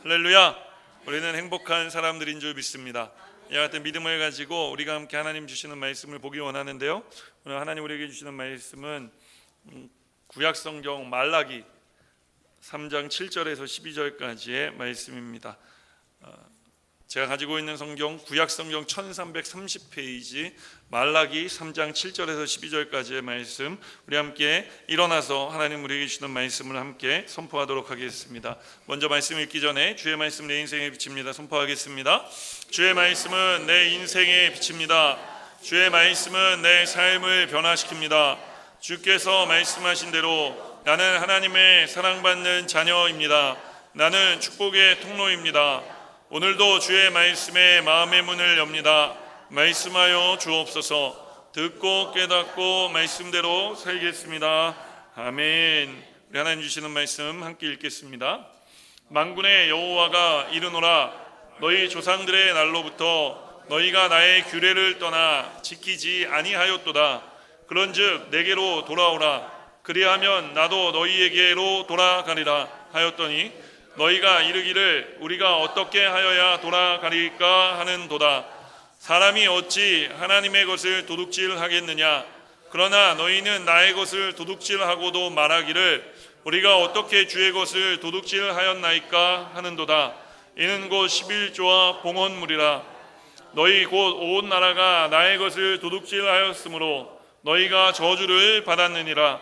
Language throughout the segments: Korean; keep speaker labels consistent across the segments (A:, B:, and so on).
A: 할렐루야. 우리는 행복한 사람들인 줄 믿습니다. 이와 같은 믿음을 가지고 우리가 함께 하나님 주시는 말씀을 보기 원하는데요, 오늘 하나님 우리에게 주시는 말씀은 구약성경 말라기 3장 7절에서 12절까지의 말씀입니다. 제가 가지고 있는 성경 구약성경 1330페이지 말라기 3장 7절에서 12절까지의 말씀, 우리 함께 일어나서 하나님 우리에게 주시는 말씀을 함께 선포하도록 하겠습니다. 먼저 말씀 읽기 전에 주의 말씀 내 인생에 비칩니다. 선포하겠습니다. 주의 말씀은 내 인생에 비칩니다. 주의 말씀은 내 삶을 변화시킵니다. 주께서 말씀하신 대로 나는 하나님의 사랑받는 자녀입니다. 나는 축복의 통로입니다. 오늘도 주의 말씀에 마음의 문을 엽니다. 말씀하여 주옵소서. 듣고 깨닫고 말씀대로 살겠습니다. 아멘. 우리 하나님 주시는 말씀 함께 읽겠습니다. 만군의 여호와가 이르노라. 너희 조상들의 날로부터 너희가 나의 규례를 떠나 지키지 아니하였도다. 그런즉 내게로 돌아오라. 그리하면 나도 너희에게로 돌아가리라 하였더니 너희가 이르기를 우리가 어떻게 하여야 돌아가리까 하는도다. 사람이 어찌 하나님의 것을 도둑질하겠느냐. 그러나 너희는 나의 것을 도둑질하고도 말하기를 우리가 어떻게 주의 것을 도둑질하였나이까 하는도다. 이는 곧 11조와 봉헌물이라. 너희 곧 온 나라가 나의 것을 도둑질하였으므로 너희가 저주를 받았느니라.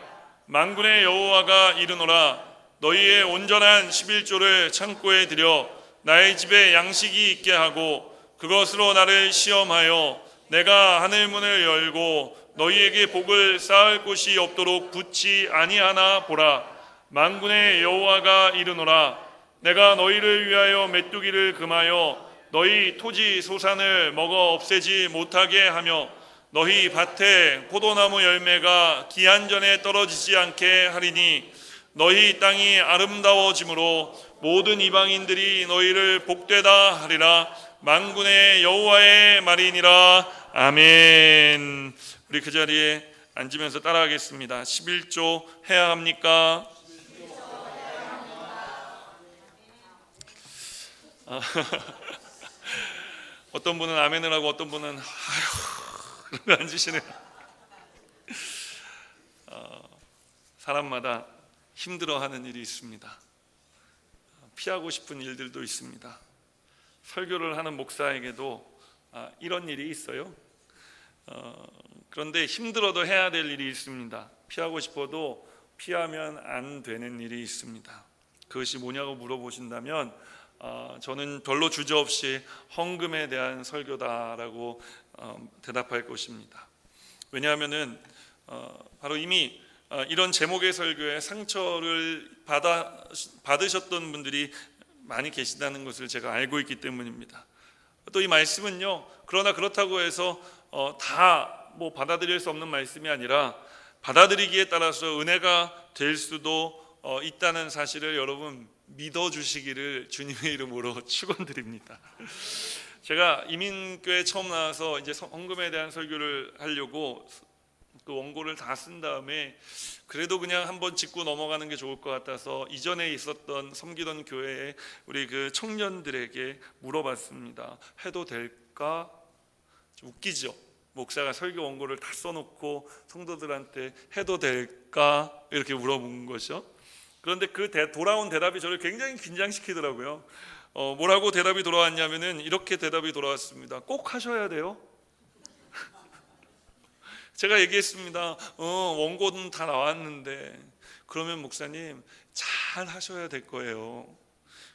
A: 만군의 여호와가 이르노라. 너희의 온전한 11조를 창고에 들여 나의 집에 양식이 있게 하고 그것으로 나를 시험하여 내가 하늘문을 열고 너희에게 복을 쌓을 곳이 없도록 붙지 아니하나 보라. 만군의 여호와가 이르노라. 내가 너희를 위하여 메뚜기를 금하여 너희 토지 소산을 먹어 없애지 못하게 하며 너희 밭에 포도나무 열매가 기한 전에 떨어지지 않게 하리니 너희 땅이 아름다워짐으로 모든 이방인들이 너희를 복되다 하리라. 만군의 여호와의 말이니라. 아멘. 우리 그 자리에 앉으면서 따라하겠습니다. 11조 해야 합니까? 어떤 분은 아멘을 하고 어떤 분은 아휴 그런 거 앉으시네요. 사람마다 힘들어하는 일이 있습니다. 피하고 싶은 일들도 있습니다. 설교를 하는 목사에게도 이런 일이 있어요. 그런데 힘들어도 해야 될 일이 있습니다. 피하고 싶어도 피하면 안 되는 일이 있습니다. 그것이 뭐냐고 물어보신다면 저는 별로 주저없이 헌금에 대한 설교다라고 대답할 것입니다. 왜냐하면은 바로 이미 이런 제목의 설교에 상처를 받으셨던 분들이 많이 계시다는 것을 제가 알고 있기 때문입니다. 또 이 말씀은요, 그러나 그렇다고 해서 다 뭐 받아들일 수 없는 말씀이 아니라 받아들이기에 따라서 은혜가 될 수도 있다는 사실을 여러분 믿어주시기를 주님의 이름으로 축원드립니다. 제가 이민교회 처음 나와서 이제 헌금에 대한 설교를 하려고 그 원고를 다 쓴 다음에 그래도 그냥 한번 짚고 넘어가는 게 좋을 것 같아서 이전에 있었던 섬기던 교회에 우리 그 청년들에게 물어봤습니다. 해도 될까? 좀 웃기죠? 목사가 설교 원고를 다 써놓고 성도들한테 해도 될까? 이렇게 물어본 거죠. 그런데 그 돌아온 대답이 저를 굉장히 긴장시키더라고요. 뭐라고 대답이 돌아왔냐면은 이렇게 대답이 돌아왔습니다. 꼭 하셔야 돼요? 제가 얘기했습니다. 원고는 다 나왔는데 그러면 목사님 잘 하셔야 될 거예요.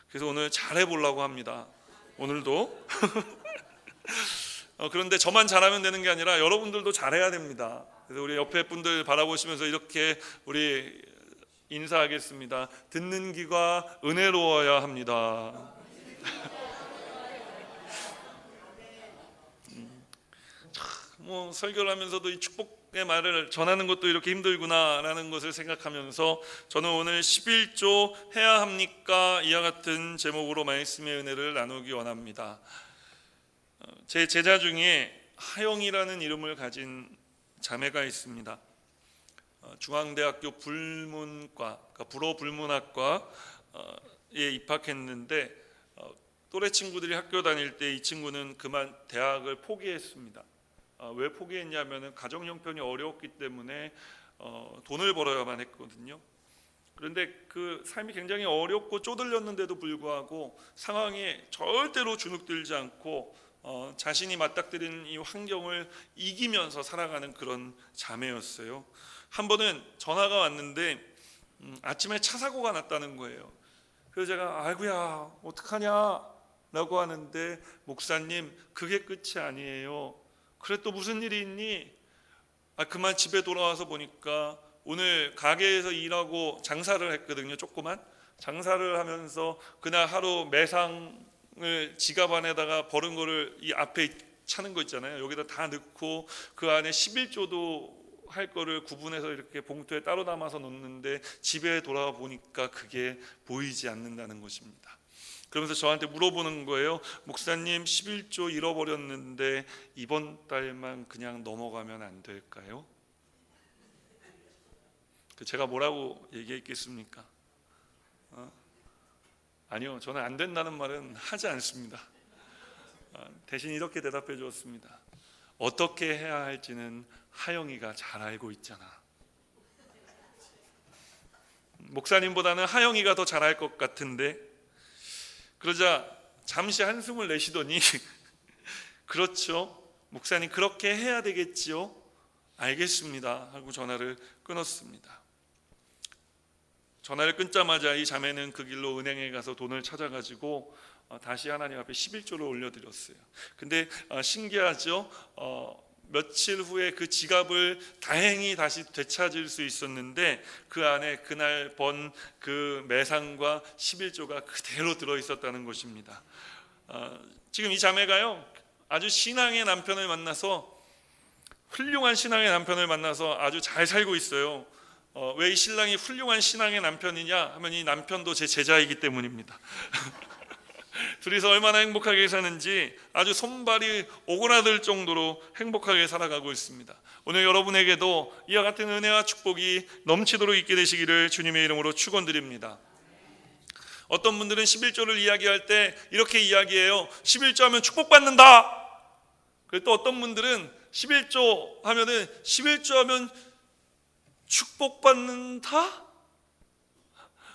A: 그래서 오늘 잘 해보려고 합니다. 오늘도. 그런데 저만 잘하면 되는 게 아니라 여러분들도 잘해야 됩니다. 그래서 우리 옆에 분들 바라보시면서 이렇게 우리 인사하겠습니다. 듣는 귀가 은혜로워야 합니다. 뭐 설교를 하면서도 이 축복의 말을 전하는 것도 이렇게 힘들구나라는 것을 생각하면서 저는 오늘 11조 해야 합니까? 이와 같은 제목으로 말씀의 은혜를 나누기 원합니다. 제 제자 중에 하영이라는 이름을 가진 자매가 있습니다. 중앙대학교 불문과, 그러니까 불어불문학과에 입학했는데 또래 친구들이 학교 다닐 때 이 친구는 그만 대학을 포기했습니다. 왜 포기했냐면은 가정 형편이 어려웠기 때문에 돈을 벌어야만 했거든요. 그런데 그 삶이 굉장히 어렵고 쪼들렸는데도 불구하고 상황에 절대로 주눅들지 않고 자신이 맞닥뜨린 이 환경을 이기면서 살아가는 그런 자매였어요. 한 번은 전화가 왔는데 아침에 차 사고가 났다는 거예요. 그래서 제가 아이고야 어떡하냐 라고 하는데, 목사님 그게 끝이 아니에요. 그래 또 무슨 일이 있니? 그만 집에 돌아와서 보니까 오늘 가게에서 일하고 장사를 했거든요. 조그만 장사를 하면서 그날 하루 매상을 지갑 안에다가 버는 거를 이 앞에 차는 거 있잖아요. 여기다 다 넣고 그 안에 11조도 할 거를 구분해서 이렇게 봉투에 따로 담아서 놓는데 집에 돌아와 보니까 그게 보이지 않는다는 것입니다. 그러면서 저한테 물어보는 거예요. 목사님 11조 잃어버렸는데 이번 달만 그냥 넘어가면 안 될까요? 제가 뭐라고 얘기했겠습니까? 아니요, 저는 안 된다는 말은 하지 않습니다. 대신 이렇게 대답해 주었습니다. 어떻게 해야 할지는 하영이가 잘 알고 있잖아. 목사님보다는 하영이가 더 잘할 것 같은데. 그러자 잠시 한숨을 내쉬더니 그렇죠, 목사님 그렇게 해야 되겠지요. 알겠습니다 하고 전화를 끊었습니다. 전화를 끊자마자 이 자매는 그 길로 은행에 가서 돈을 찾아가지고 다시 하나님 앞에 11조를 올려드렸어요. 근데 신기하죠. 며칠 후에 그 지갑을 다행히 다시 되찾을 수 있었는데 그 안에 그날 번 그 매상과 11조가 그대로 들어있었다는 것입니다. 지금 이 자매가요 아주 신앙의 남편을 만나서, 훌륭한 신앙의 남편을 만나서 아주 잘 살고 있어요. 왜 이 신랑이 훌륭한 신앙의 남편이냐 하면 이 남편도 제 제자이기 때문입니다. 둘이서 얼마나 행복하게 사는지 아주 손발이 오그라들 정도로 행복하게 살아가고 있습니다. 오늘 여러분에게도 이와 같은 은혜와 축복이 넘치도록 있게 되시기를 주님의 이름으로 축원드립니다. 어떤 분들은 11조를 이야기할 때 이렇게 이야기해요. 11조 하면 축복받는다. 그리고 또 어떤 분들은 11조 하면은 11조 하면 축복받는다?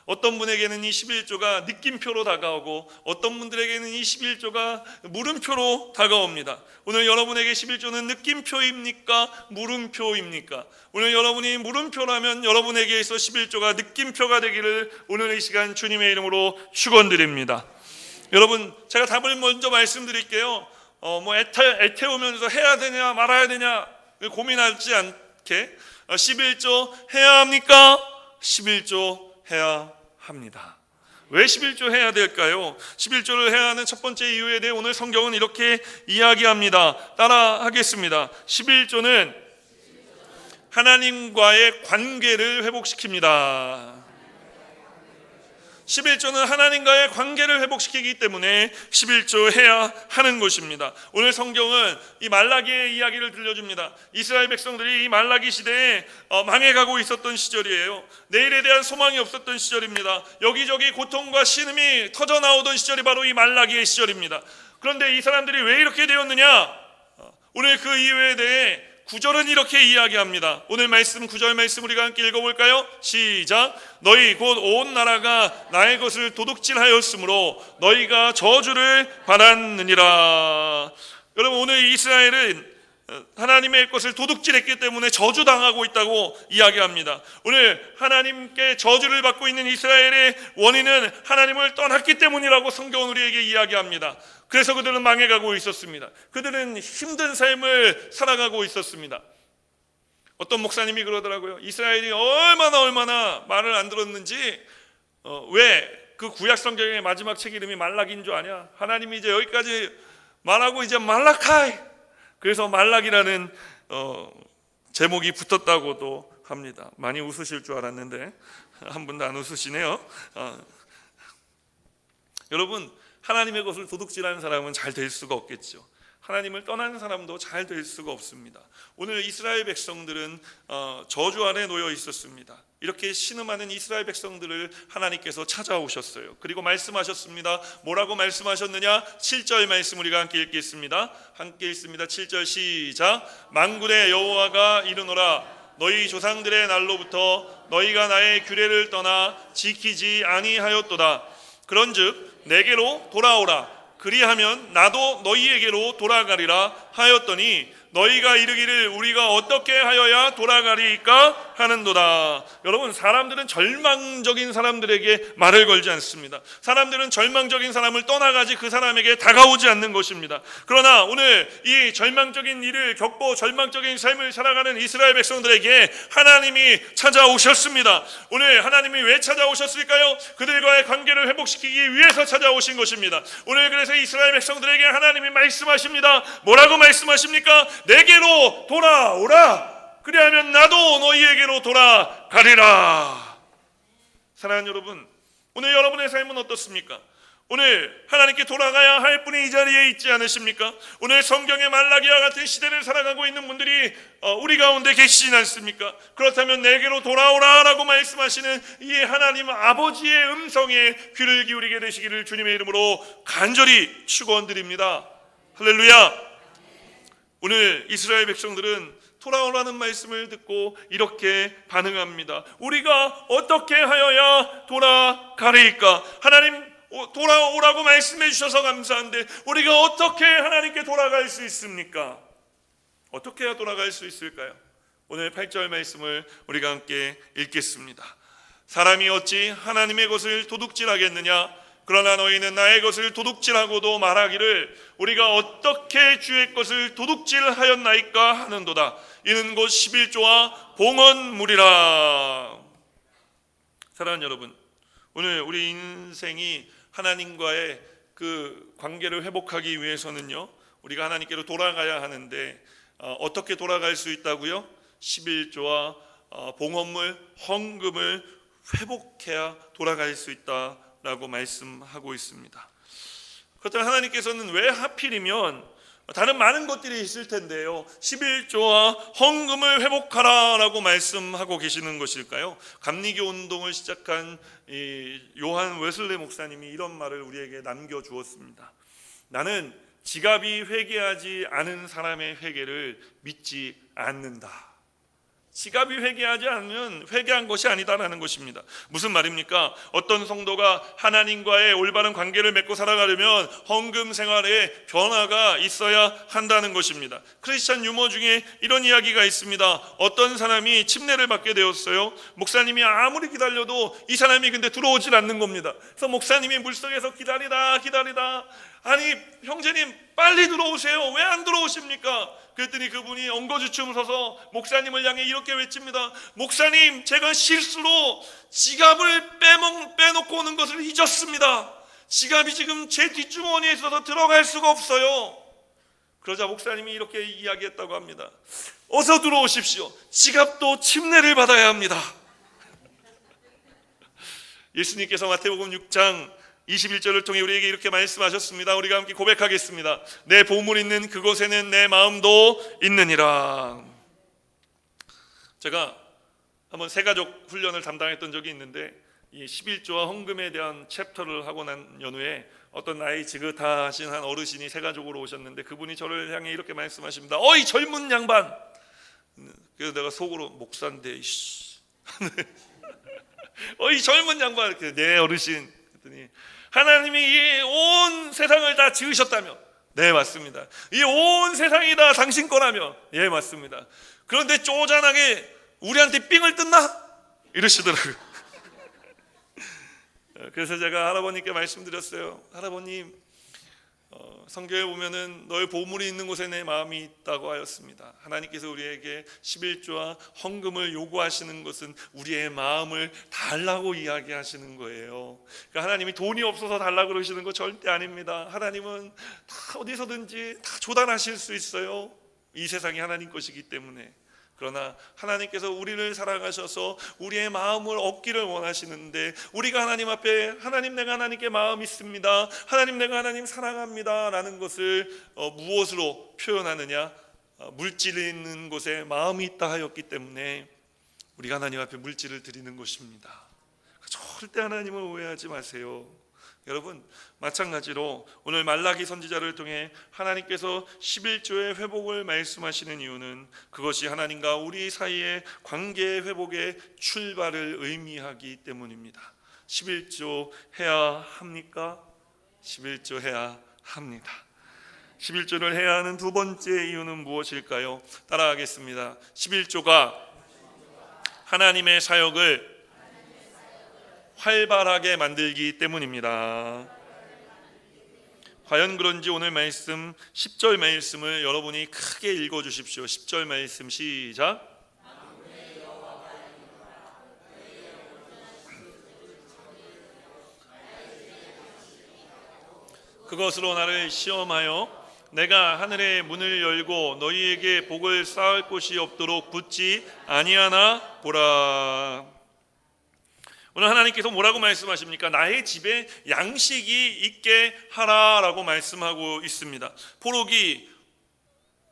A: 어떤 분에게는 이 11조가 느낌표로 다가오고 어떤 분들에게는 이 11조가 물음표로 다가옵니다. 오늘 여러분에게 11조는 느낌표입니까? 물음표입니까? 오늘 여러분이 물음표라면 여러분에게 있어 11조가 느낌표가 되기를 오늘 이 시간 주님의 이름으로 축원드립니다. 여러분, 제가 답을 먼저 말씀드릴게요. 애태우면서 해야 되냐 말아야 되냐 고민하지 않게 11조 해야 합니까? 11조 해야 합니다. 왜 11조 해야 될까요? 11조를 해야 하는 첫 번째 이유에 대해 오늘 성경은 이렇게 이야기합니다. 따라 하겠습니다. 11조는 하나님과의 관계를 회복시킵니다. 11조는 하나님과의 관계를 회복시키기 때문에 11조 해야 하는 것입니다. 오늘 성경은 이 말라기의 이야기를 들려줍니다. 이스라엘 백성들이 이 말라기 시대에 망해가고 있었던 시절이에요. 내일에 대한 소망이 없었던 시절입니다. 여기저기 고통과 신음이 터져나오던 시절이 바로 이 말라기의 시절입니다. 그런데 이 사람들이 왜 이렇게 되었느냐? 오늘 그 이유에 대해 9절은 이렇게 이야기합니다. 오늘 말씀 9절 말씀 우리가 함께 읽어볼까요? 시작. 너희 곧 온 나라가 나의 것을 도둑질하였으므로 너희가 저주를 받았느니라. 여러분, 오늘 이스라엘은 하나님의 것을 도둑질했기 때문에 저주당하고 있다고 이야기합니다. 오늘 하나님께 저주를 받고 있는 이스라엘의 원인은 하나님을 떠났기 때문이라고 성경은 우리에게 이야기합니다. 그래서 그들은 망해가고 있었습니다. 그들은 힘든 삶을 살아가고 있었습니다. 어떤 목사님이 그러더라고요. 이스라엘이 얼마나 말을 안 들었는지 왜 그 구약 성경의 마지막 책 이름이 말라기인 줄 아냐? 하나님이 이제 여기까지 말하고 이제 말라카이, 그래서 말라기라는 제목이 붙었다고도 합니다. 많이 웃으실 줄 알았는데 한 분도 안 웃으시네요. 여러분, 하나님의 것을 도둑질하는 사람은 잘 될 수가 없겠죠. 하나님을 떠난 사람도 잘 될 수가 없습니다. 오늘 이스라엘 백성들은 저주 아래 놓여 있었습니다. 이렇게 신음하는 이스라엘 백성들을 하나님께서 찾아오셨어요. 그리고 말씀하셨습니다. 뭐라고 말씀하셨느냐? 7절 말씀 우리가 함께 읽겠습니다. 함께 읽습니다. 7절 시작. 만군의 여호와가 이르노라 너희 조상들의 날로부터 너희가 나의 규례를 떠나 지키지 아니하였도다. 그런즉 내게로 돌아오라. 그리하면 나도 너희에게로 돌아가리라 하였더니 너희가 이르기를 우리가 어떻게 하여야 돌아가리까 하는도다. 여러분, 사람들은 절망적인 사람들에게 말을 걸지 않습니다. 사람들은 절망적인 사람을 떠나가지 그 사람에게 다가오지 않는 것입니다. 그러나 오늘 이 절망적인 일을 겪고 절망적인 삶을 살아가는 이스라엘 백성들에게 하나님이 찾아오셨습니다. 오늘 하나님이 왜 찾아오셨을까요? 그들과의 관계를 회복시키기 위해서 찾아오신 것입니다. 오늘 그래서 이스라엘 백성들에게 하나님이 말씀하십니다. 뭐라고 말씀하십니까? 내게로 돌아오라. 그리하면 나도 너희에게로 돌아가리라. 사랑하는 여러분, 오늘 여러분의 삶은 어떻습니까? 오늘 하나님께 돌아가야 할 분이 이 자리에 있지 않으십니까? 오늘 성경의 말라기와 같은 시대를 살아가고 있는 분들이 우리 가운데 계시진 않습니까? 그렇다면 내게로 돌아오라 라고 말씀하시는 이 하나님 아버지의 음성에 귀를 기울이게 되시기를 주님의 이름으로 간절히 축원드립니다. 할렐루야. 오늘 이스라엘 백성들은 돌아오라는 말씀을 듣고 이렇게 반응합니다. 우리가 어떻게 하여야 돌아가리까? 하나님 돌아오라고 말씀해 주셔서 감사한데 우리가 어떻게 하나님께 돌아갈 수 있습니까? 어떻게 해야 돌아갈 수 있을까요? 오늘 8절 말씀을 우리가 함께 읽겠습니다. 사람이 어찌 하나님의 것을 도둑질하겠느냐? 그러나 너희는 나의 것을 도둑질하고도 말하기를 우리가 어떻게 주의 것을 도둑질하였나이까 하는도다. 이는 곧 11조와 봉헌물이라. 사랑하는 여러분, 오늘 우리 인생이 하나님과의 그 관계를 회복하기 위해서는요, 우리가 하나님께로 돌아가야 하는데 어떻게 돌아갈 수 있다고요? 11조와 봉헌물, 헌금을 회복해야 돌아갈 수 있다 라고 말씀하고 있습니다. 그렇다면 하나님께서는 왜 하필이면 다른 많은 것들이 있을 텐데요 11조와 헌금을 회복하라 라고 말씀하고 계시는 것일까요? 감리교 운동을 시작한 요한 웨슬레 목사님이 이런 말을 우리에게 남겨주었습니다. 나는 지갑이 회개하지 않은 사람의 회개를 믿지 않는다. 지갑이 회개하지 않으면 회개한 것이 아니다라는 것입니다. 무슨 말입니까? 어떤 성도가 하나님과의 올바른 관계를 맺고 살아가려면 헌금 생활에 변화가 있어야 한다는 것입니다. 크리스찬 유머 중에 이런 이야기가 있습니다. 어떤 사람이 침례를 받게 되었어요. 목사님이 아무리 기다려도 이 사람이 근데 들어오질 않는 겁니다. 그래서 목사님이 물속에서 기다리다 아니 형제님 빨리 들어오세요. 왜 안 들어오십니까? 그랬더니 그분이 엉거주춤 서서 목사님을 향해 이렇게 외칩니다. 목사님, 제가 실수로 지갑을 빼놓고 오는 것을 잊었습니다. 지갑이 지금 제 뒷주머니에 있어서 들어갈 수가 없어요. 그러자 목사님이 이렇게 이야기했다고 합니다. 어서 들어오십시오. 지갑도 침례를 받아야 합니다. 예수님께서 마태복음 6장 21절을 통해 우리에게 이렇게 말씀하셨습니다. 우리가 함께 고백하겠습니다. 내 보물 있는 그곳에는 내 마음도 있느니라. 제가 한번 새가족 훈련을 담당했던 적이 있는데 이 11조와 헌금에 대한 챕터를 하고 난 연후에 어떤 나이 지긋하신 한 어르신이 새가족으로 오셨는데 그분이 저를 향해 이렇게 말씀하십니다. 어이 젊은 양반. 그래서 내가 속으로 목사인데 어이 젊은 양반. 네 어르신. 그랬더니 하나님이 이 온 세상을 다 지으셨다며? 네, 맞습니다. 이 온 세상이 다 당신 거라며? 예, 맞습니다. 그런데 쪼잔하게 우리한테 삥을 뜯나? 이러시더라고요. 그래서 제가 할아버님께 말씀드렸어요. 할아버님, 성경에 보면은 너의 보물이 있는 곳에 내 마음이 있다고 하였습니다. 하나님께서 우리에게 11조와 헌금을 요구하시는 것은 우리의 마음을 달라고 이야기하시는 거예요. 그러니까 하나님이 돈이 없어서 달라고 그러시는 거 절대 아닙니다. 하나님은 다 어디서든지 다 조달하실 수 있어요. 이 세상이 하나님 것이기 때문에. 그러나 하나님께서 우리를 사랑하셔서 우리의 마음을 얻기를 원하시는데, 우리가 하나님 앞에 하나님 내가 하나님께 마음 있습니다, 하나님 내가 하나님 사랑합니다 라는 것을 무엇으로 표현하느냐? 물질이 있는 곳에 마음이 있다 하였기 때문에 우리가 하나님 앞에 물질을 드리는 것입니다. 절대 하나님을 오해하지 마세요. 여러분, 마찬가지로 오늘 말라기 선지자를 통해 하나님께서 11조의 회복을 말씀하시는 이유는 그것이 하나님과 우리 사이의 관계의 회복의 출발을 의미하기 때문입니다. 11조 해야 합니까? 11조 해야 합니다. 11조를 해야 하는 두 번째 이유는 무엇일까요? 따라하겠습니다. 11조가 하나님의 사역을 활발하게 만들기 때문입니다. 과연 그런지 오늘 말씀 10절 말씀을 여러분이 크게 읽어주십시오. 10절 말씀 시작. 그것으로 나를 시험하여 내가 하늘의 문을 열고 너희에게 복을 쌓을 곳이 없도록 붙지 아니하나 보라. 오늘 하나님께서 뭐라고 말씀하십니까? 나의 집에 양식이 있게 하라라고 말씀하고 있습니다. 포로기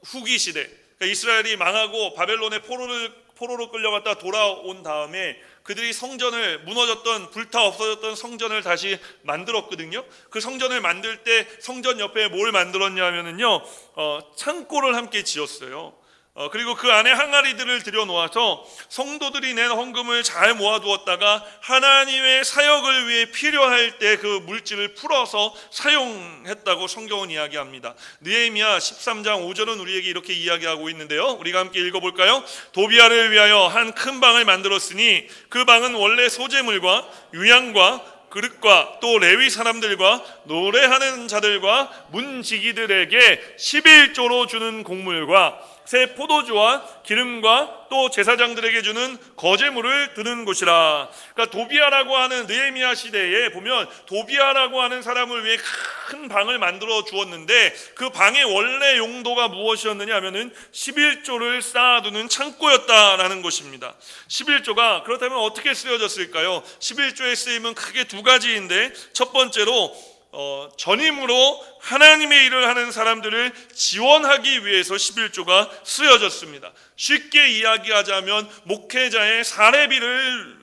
A: 후기 시대, 그러니까 이스라엘이 망하고 바벨론의 포로로 끌려갔다 돌아온 다음에 그들이 성전을, 무너졌던 불타 없어졌던 성전을 다시 만들었거든요. 그 성전을 만들 때 성전 옆에 뭘 만들었냐면요, 창고를 함께 지었어요. 그리고 그 안에 항아리들을 들여놓아서 성도들이 낸 헌금을 잘 모아두었다가 하나님의 사역을 위해 필요할 때 그 물질을 풀어서 사용했다고 성경은 이야기합니다. 느헤미야 13장 5절은 우리에게 이렇게 이야기하고 있는데요, 우리가 함께 읽어볼까요? 도비아를 위하여 한 큰 방을 만들었으니 그 방은 원래 소재물과 유향과 그릇과 또 레위 사람들과 노래하는 자들과 문지기들에게 11조로 주는 곡물과 새 포도주와 기름과 또 제사장들에게 주는 거제물을 드는 곳이라. 그러니까 도비아라고 하는 느헤미야 시대에 보면 도비아라고 하는 사람을 위해 큰 방을 만들어 주었는데 그 방의 원래 용도가 무엇이었느냐 하면은 11조를 쌓아두는 창고였다라는 것입니다. 11조가 그렇다면 어떻게 쓰여졌을까요? 11조의 쓰임은 크게 두 가지인데, 첫 번째로 전임으로 하나님의 일을 하는 사람들을 지원하기 위해서 11조가 쓰여졌습니다. 쉽게 이야기하자면 목회자의 사례비를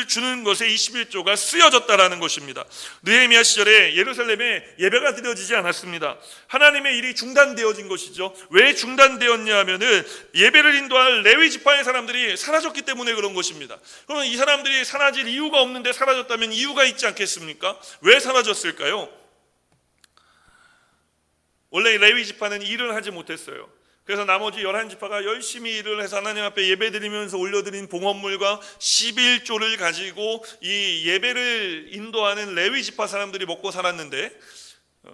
A: 주는 것에 이 11조가 쓰여졌다라는 것입니다. 느헤미야 시절에 예루살렘에 예배가 드려지지 않았습니다. 하나님의 일이 중단되어진 것이죠. 왜 중단되었냐 하면은 예배를 인도할 레위 지파의 사람들이 사라졌기 때문에 그런 것입니다. 그러면 이 사람들이 사라질 이유가 없는데 사라졌다면 이유가 있지 않겠습니까? 왜 사라졌을까요? 원래 레위 지파는 일을 하지 못했어요. 그래서 나머지 11지파가 열심히 일을 해서 하나님 앞에 예배드리면서 올려드린 봉헌물과 11조를 가지고 이 예배를 인도하는 레위 지파 사람들이 먹고 살았는데,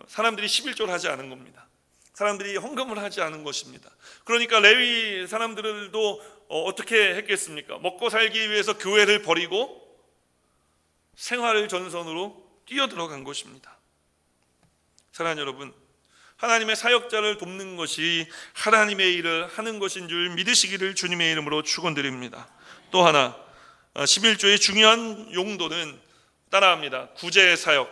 A: 사람들이 11조를 하지 않은 겁니다. 사람들이 헌금을 하지 않은 것입니다. 그러니까 레위 사람들도 어떻게 했겠습니까? 먹고 살기 위해서 교회를 버리고 생활을 전선으로 뛰어들어간 것입니다. 사랑하는 여러분, 하나님의 사역자를 돕는 것이 하나님의 일을 하는 것인 줄 믿으시기를 주님의 이름으로 축원드립니다. 또 하나, 11조의 중요한 용도는 따라합니다. 구제 사역.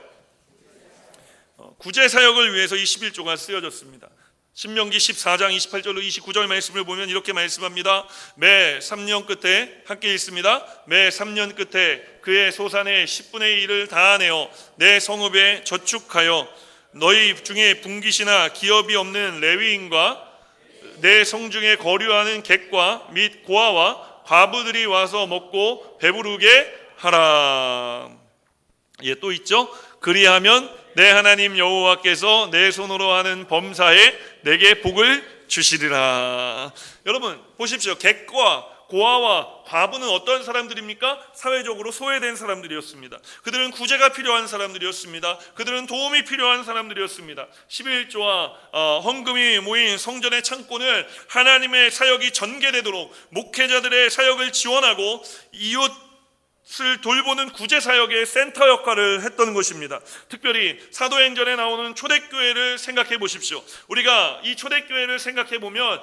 A: 구제 사역을 위해서 이 11조가 쓰여졌습니다. 신명기 14장 28절로 29절 말씀을 보면 이렇게 말씀합니다. 매 3년 끝에, 함께 읽습니다. 매 3년 끝에 그의 소산의 10분의 1을 다하내어 내 성읍에 저축하여 너희 중에 분깃이나 기업이 없는 레위인과 내 성중에 거류하는 객과 및 고아와 과부들이 와서 먹고 배부르게 하라. 예, 또 있죠. 그리하면 내 하나님 여호와께서 내 손으로 하는 범사에 내게 복을 주시리라. 여러분 보십시오. 객과 고아와 과부는 어떤 사람들입니까? 사회적으로 소외된 사람들이었습니다. 그들은 구제가 필요한 사람들이었습니다. 그들은 도움이 필요한 사람들이었습니다. 11조와 헌금이 모인 성전의 창고는 하나님의 사역이 전개되도록 목회자들의 사역을 지원하고 이웃 돌보는 구제사역의 센터 역할을 했던 것입니다. 특별히 사도행전에 나오는 초대교회를 생각해 보십시오. 우리가 이 초대교회를 생각해 보면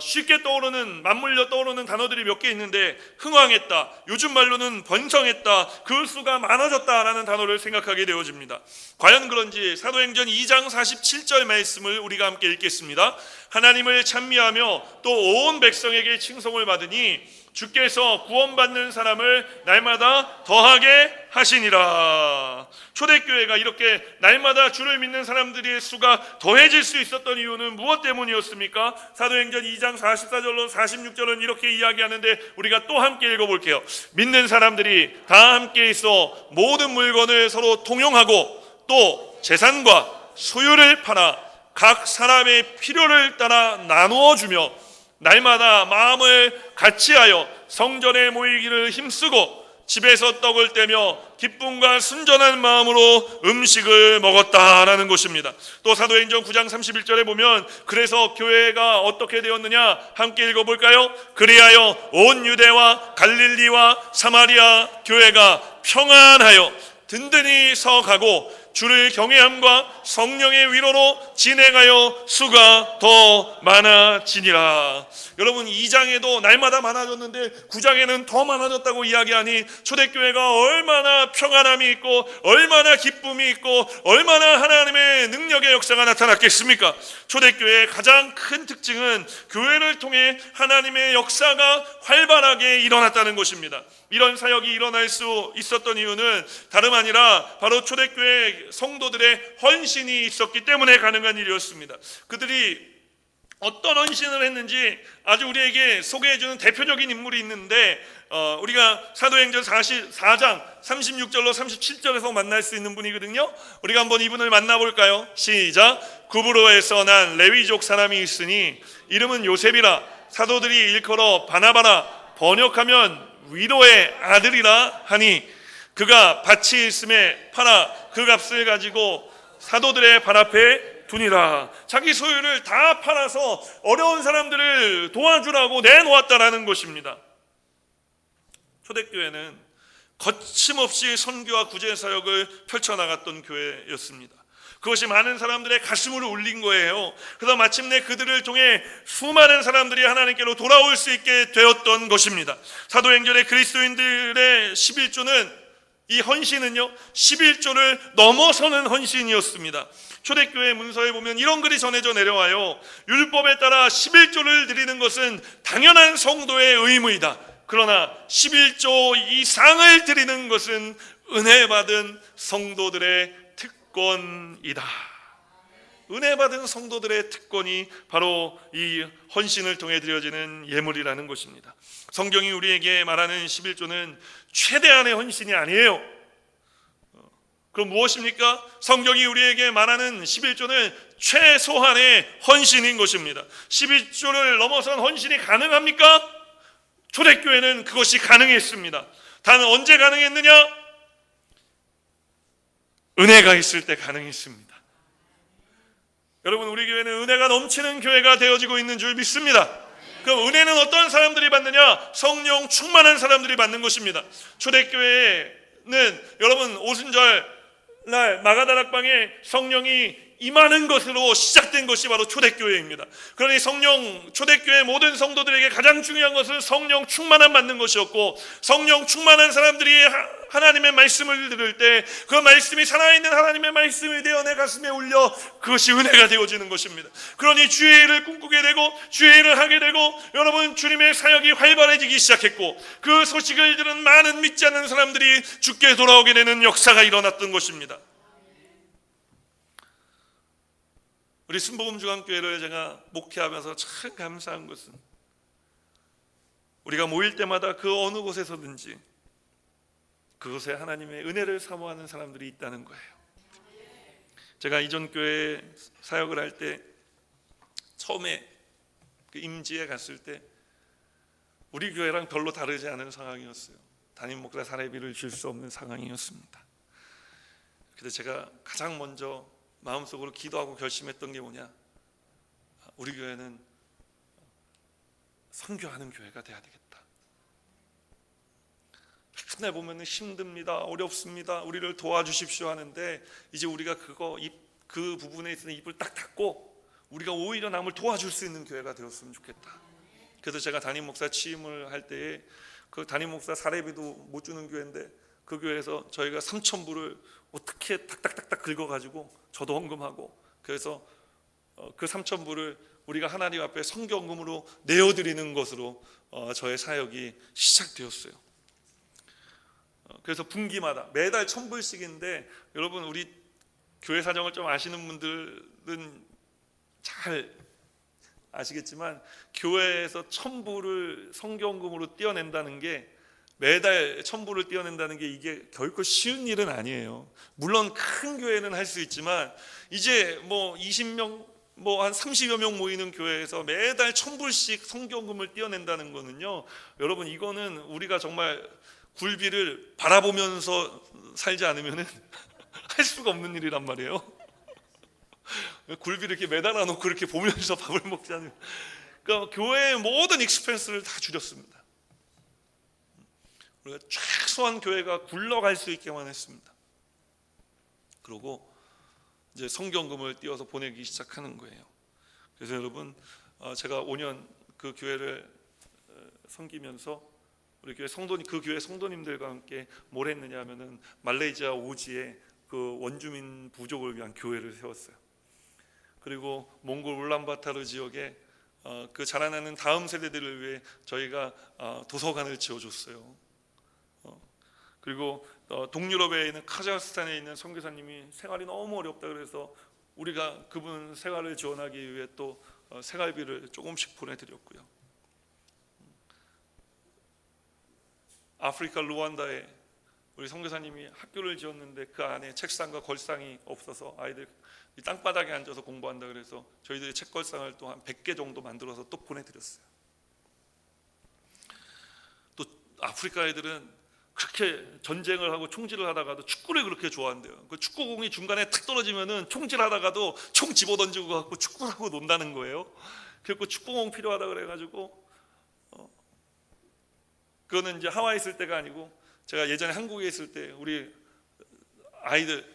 A: 쉽게 떠오르는, 맞물려 떠오르는 단어들이 몇 개 있는데, 흥왕했다, 요즘 말로는 번성했다, 그 수가 많아졌다라는 단어를 생각하게 되어집니다. 과연 그런지 사도행전 2장 47절 말씀을 우리가 함께 읽겠습니다. 하나님을 찬미하며 또 온 백성에게 칭송을 받으니 주께서 구원받는 사람을 날마다 더하게 하시니라. 초대교회가 이렇게 날마다 주를 믿는 사람들의 수가 더해질 수 있었던 이유는 무엇 때문이었습니까? 사도행전 2장 44절로 46절은 이렇게 이야기하는데, 우리가 또 함께 읽어볼게요. 믿는 사람들이 다 함께 있어 모든 물건을 서로 통용하고 또 재산과 소유를 팔아 각 사람의 필요를 따라 나누어 주며 날마다 마음을 같이하여 성전에 모이기를 힘쓰고 집에서 떡을 떼며 기쁨과 순전한 마음으로 음식을 먹었다라는 것입니다. 또 사도행전 9장 31절에 보면, 그래서 교회가 어떻게 되었느냐 함께 읽어볼까요? 그리하여 온 유대와 갈릴리와 사마리아 교회가 평안하여 든든히 서가고 주를 경외함과 성령의 위로로 진행하여 수가 더 많아지니라. 여러분, 2장에도 날마다 많아졌는데 9장에는 더 많아졌다고 이야기하니 초대교회가 얼마나 평안함이 있고 얼마나 기쁨이 있고 얼마나 하나님의 능력의 역사가 나타났겠습니까? 초대교회의 가장 큰 특징은 교회를 통해 하나님의 역사가 활발하게 일어났다는 것입니다. 이런 사역이 일어날 수 있었던 이유는 다름 아니라 바로 초대교회 성도들의 헌신이 있었기 때문에 가능한 일이었습니다. 그들이 어떤 헌신을 했는지 아주 우리에게 소개해주는 대표적인 인물이 있는데, 우리가 사도행전 44장 36절로 37절에서 만날 수 있는 분이거든요. 우리가 한번 이분을 만나볼까요? 시작. 구브로에서 난 레위족 사람이 있으니 이름은 요셉이라, 사도들이 일컬어 바나바라, 번역하면 위로의 아들이라 하니, 그가 밭이 있음에 팔아 그 값을 가지고 사도들의 발 앞에 두니라. 자기 소유를 다 팔아서 어려운 사람들을 도와주라고 내놓았다라는 것입니다. 초대교회는 거침없이 선교와 구제사역을 펼쳐나갔던 교회였습니다. 그것이 많은 사람들의 가슴을 울린 거예요. 그래서 마침내 그들을 통해 수많은 사람들이 하나님께로 돌아올 수 있게 되었던 것입니다. 사도행전의 그리스도인들의 11조는, 이 헌신은요 11조를 넘어서는 헌신이었습니다. 초대교회 문서에 보면 이런 글이 전해져 내려와요. 율법에 따라 11조를 드리는 것은 당연한 성도의 의무이다. 그러나 11조 이상을 드리는 것은 은혜 받은 성도들의 특권이다. 은혜 받은 성도들의 특권이 바로 이 헌신을 통해 드려지는 예물이라는 것입니다. 성경이 우리에게 말하는 11조는 최대한의 헌신이 아니에요. 그럼 무엇입니까? 성경이 우리에게 말하는 11조는 최소한의 헌신인 것입니다. 11조를 넘어선 헌신이 가능합니까? 초대교회는 그것이 가능했습니다. 단 언제 가능했느냐? 은혜가 있을 때 가능했습니다. 여러분, 우리 교회는 은혜가 넘치는 교회가 되어지고 있는 줄 믿습니다. 그럼 은혜는 어떤 사람들이 받느냐? 성령 충만한 사람들이 받는 것입니다. 초대교회는 여러분, 오순절 날 마가다락방에 성령이 임하는 것으로 시작된 것이 바로 초대교회입니다. 그러니 초대교회 모든 성도들에게 가장 중요한 것은 성령 충만함 받는 것이었고, 성령 충만한 사람들이 하나님의 말씀을 들을 때 그 말씀이 살아있는 하나님의 말씀이 되어 내 가슴에 울려 그것이 은혜가 되어지는 것입니다. 그러니 주의 일을 꿈꾸게 되고 주의 일을 하게 되고, 여러분, 주님의 사역이 활발해지기 시작했고, 그 소식을 들은 많은 믿지 않는 사람들이 주께 돌아오게 되는 역사가 일어났던 것입니다. 우리 순복음중앙교회를 제가 목회하면서 참 감사한 것은, 우리가 모일 때마다 그 어느 곳에서든지 그곳에 하나님의 은혜를 사모하는 사람들이 있다는 거예요. 제가 이전 교회 사역을 할 때 처음에 그 임지에 갔을 때 우리 교회랑 별로 다르지 않은 상황이었어요. 담임 목사 사례비를 줄 수 없는 상황이었습니다. 그래서 제가 가장 먼저 마음속으로 기도하고 결심했던 게 뭐냐? 우리 교회는 선교하는 교회가 돼야 되겠다. 맨날 보면은 힘듭니다, 어렵습니다, 우리를 도와주십시오 하는데, 이제 우리가 그 부분에 있어서 입을 딱 닫고 우리가 오히려 남을 도와줄 수 있는 교회가 되었으면 좋겠다. 그래서 제가 담임 목사 취임을 할 때에 그 담임 목사 사례비도 못 주는 교회인데, 그 교회에서 저희가 3,000불을 어떻게 탁탁탁탁 긁어가지고 저도 헌금하고, 그래서 그 3,000불을 우리가 하나님 앞에 성경금으로 내어드리는 것으로 저의 사역이 시작되었어요. 그래서 분기마다 매달 1,000불씩인데, 여러분 우리 교회 사정을 좀 아시는 분들은 잘 아시겠지만, 교회에서 1,000불을 성경금으로 떼어낸다는 게, 매달 1,000불을 떼어낸다는 게 이게 결코 쉬운 일은 아니에요. 물론 큰 교회는 할 수 있지만, 이제 뭐 20명 한 30여 명 모이는 교회에서 매달 1,000불씩 성경금을 떼어낸다는 거는요, 여러분 이거는 우리가 정말 굴비를 바라보면서 살지 않으면은 할 수가 없는 일이란 말이에요. 굴비를 이렇게 매달아 놓고 이렇게 보면서 밥을 먹지 않으면, 그러니까 교회의 모든 익스펜스를 다 줄였습니다. 우리가 최소한 교회가 굴러갈 수 있게만 했습니다. 그리고 이제 성경금을 띄워서 보내기 시작하는 거예요. 그래서 여러분, 제가 5년 그 교회를 섬기면서 우리 교회 그 교회 성도님들과 함께 뭘 했느냐 하면은, 말레이시아 오지에 그 원주민 부족을 위한 교회를 세웠어요. 그리고 몽골 울란바타르 지역에 그 자라나는 다음 세대들을 위해 저희가 도서관을 지어줬어요. 그리고 동유럽에 있는 카자흐스탄에 있는 선교사님이 생활이 너무 어렵다 그래서 우리가 그분 생활을 지원하기 위해 또 생활비를 조금씩 보내드렸고요. 아프리카 루안다에 우리 선교사님이 학교를 지었는데, 그 안에 책상과 걸상이 없어서 아이들 땅바닥에 앉아서 공부한다 그래서 저희들이 책걸상을 또 한 100개 정도 만들어서 또 보내드렸어요. 또 아프리카 애들은 그렇게 전쟁을 하고 총질을 하다가도 축구를 그렇게 좋아한대요. 그 축구공이 중간에 탁 떨어지면은 총질하다가도 총 집어던지고 갖고 축구를 하고 논다는 거예요. 그리고 축구공 필요하다 그래가지고 그거는 이제 하와이 있을 때가 아니고, 제가 예전에 한국에 있을 때 우리 아이들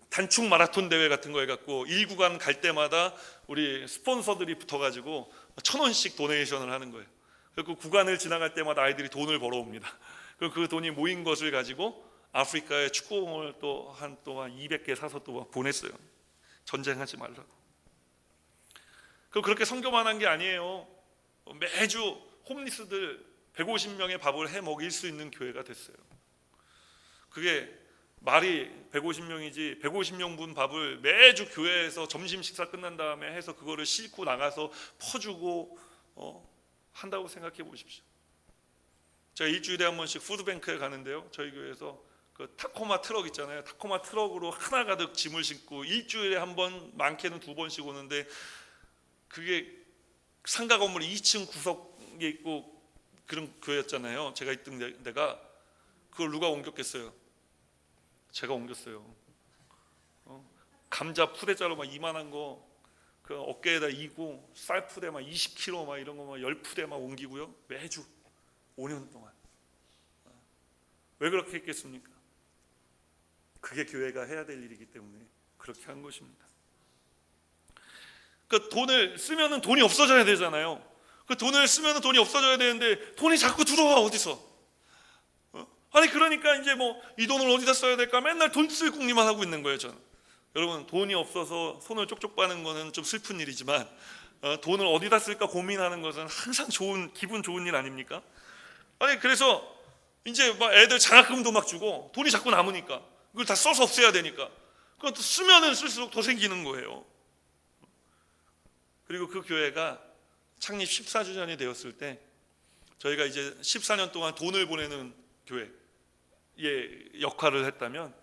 A: 단축 마라톤 대회 같은 거 해갖고 1구간 갈 때마다 우리 스폰서들이 붙어가지고 1,000원씩 도네이션을 하는 거예요. 그리고 구간을 지나갈 때마다 아이들이 돈을 벌어옵니다. 그리고 그 돈이 모인 것을 가지고 아프리카에 축구공을 또 한 200개 사서 또 보냈어요. 전쟁하지 말라고. 그렇게 선교만 한 게 아니에요. 매주 홈리스들 150명의 밥을 해 먹일 수 있는 교회가 됐어요. 그게 말이 150명이지 150명분 밥을 매주 교회에서 점심 식사 끝난 다음에 해서 그거를 싣고 나가서 퍼주고 한다고 생각해 보십시오. 제가 일주일에 한 번씩 푸드뱅크에 가는데요, 저희 교회에서 그 타코마 트럭 있잖아요. 타코마 트럭으로 하나 가득 짐을 싣고 일주일에 한 번, 많게는 2번씩 오는데, 그게 상가 건물 2층 구석에 있고 그런 교회였잖아요. 제가 있던 데가. 그걸 누가 옮겼겠어요? 제가 옮겼어요. 감자 푸대자로 막 이만한 거 그 어깨에다 이고, 쌀 푸대 막 20kg 막 이런 거 막 10푸대 막 옮기고요, 매주 5년 동안. 왜 그렇게 했겠습니까? 그게 교회가 해야 될 일이기 때문에 그렇게 한 것입니다. 그 돈을 쓰면은 돈이 없어져야 되잖아요. 그 돈을 쓰면은 돈이 없어져야 되는데 돈이 자꾸 들어와, 어디서? 아니 그러니까 이제 뭐 이 돈을 어디다 써야 될까 맨날 돈 쓸 궁리만 하고 있는 거예요, 저는. 여러분, 돈이 없어서 손을 쪽쪽 빠는 거는 좀 슬픈 일이지만 돈을 어디다 쓸까 고민하는 것은 항상 기분 좋은 일 아닙니까? 아니 그래서 이제 막 애들 장학금도 막 주고 돈이 자꾸 남으니까 그걸 다 써서 없애야 되니까 그것도 쓰면은 쓸수록 더 생기는 거예요. 그리고 그 교회가 창립 14주년이 되었을 때 저희가 이제 14년 동안 돈을 보내는 교회의 역할을 했다면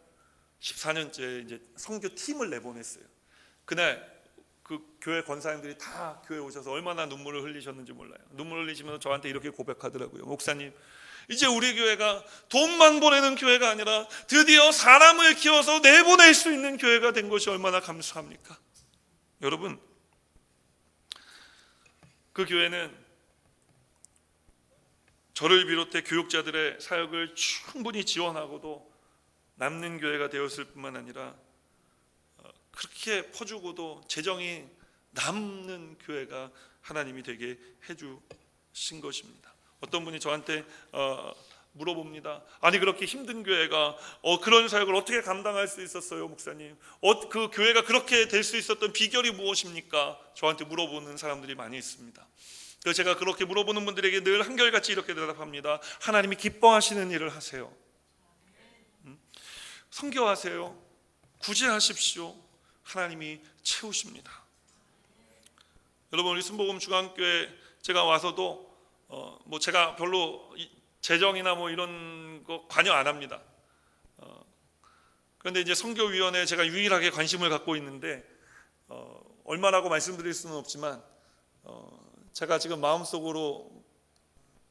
A: 14년째 이제 선교팀을 내보냈어요. 그날 그 교회 권사님들이 다 교회 오셔서 얼마나 눈물을 흘리셨는지 몰라요. 눈물 흘리시면서 저한테 이렇게 고백하더라고요. 목사님, 이제 우리 교회가 돈만 보내는 교회가 아니라 드디어 사람을 키워서 내보낼 수 있는 교회가 된 것이 얼마나 감사합니까? 여러분, 그 교회는 저를 비롯해 교육자들의 사역을 충분히 지원하고도 남는 교회가 되었을 뿐만 아니라 그렇게 퍼주고도 재정이 남는 교회가 하나님이 되게 해주신 것입니다. 어떤 분이 저한테 물어봅니다. 아니 그렇게 힘든 교회가 그런 사역을 어떻게 감당할 수 있었어요, 목사님? 그 교회가 그렇게 될 수 있었던 비결이 무엇입니까? 저한테 물어보는 사람들이 많이 있습니다. 그래서 제가 그렇게 물어보는 분들에게 늘 한결같이 이렇게 대답합니다. 하나님이 기뻐하시는 일을 하세요. 선교하세요. 구제하십시오. 하나님이 채우십니다. 여러분, 우리 순복음 중앙교회 제가 와서도 제가 별로 재정이나 이런 거 관여 안 합니다. 그런데 이제 선교위원회에 제가 유일하게 관심을 갖고 있는데 얼마라고 말씀드릴 수는 없지만 제가 지금 마음속으로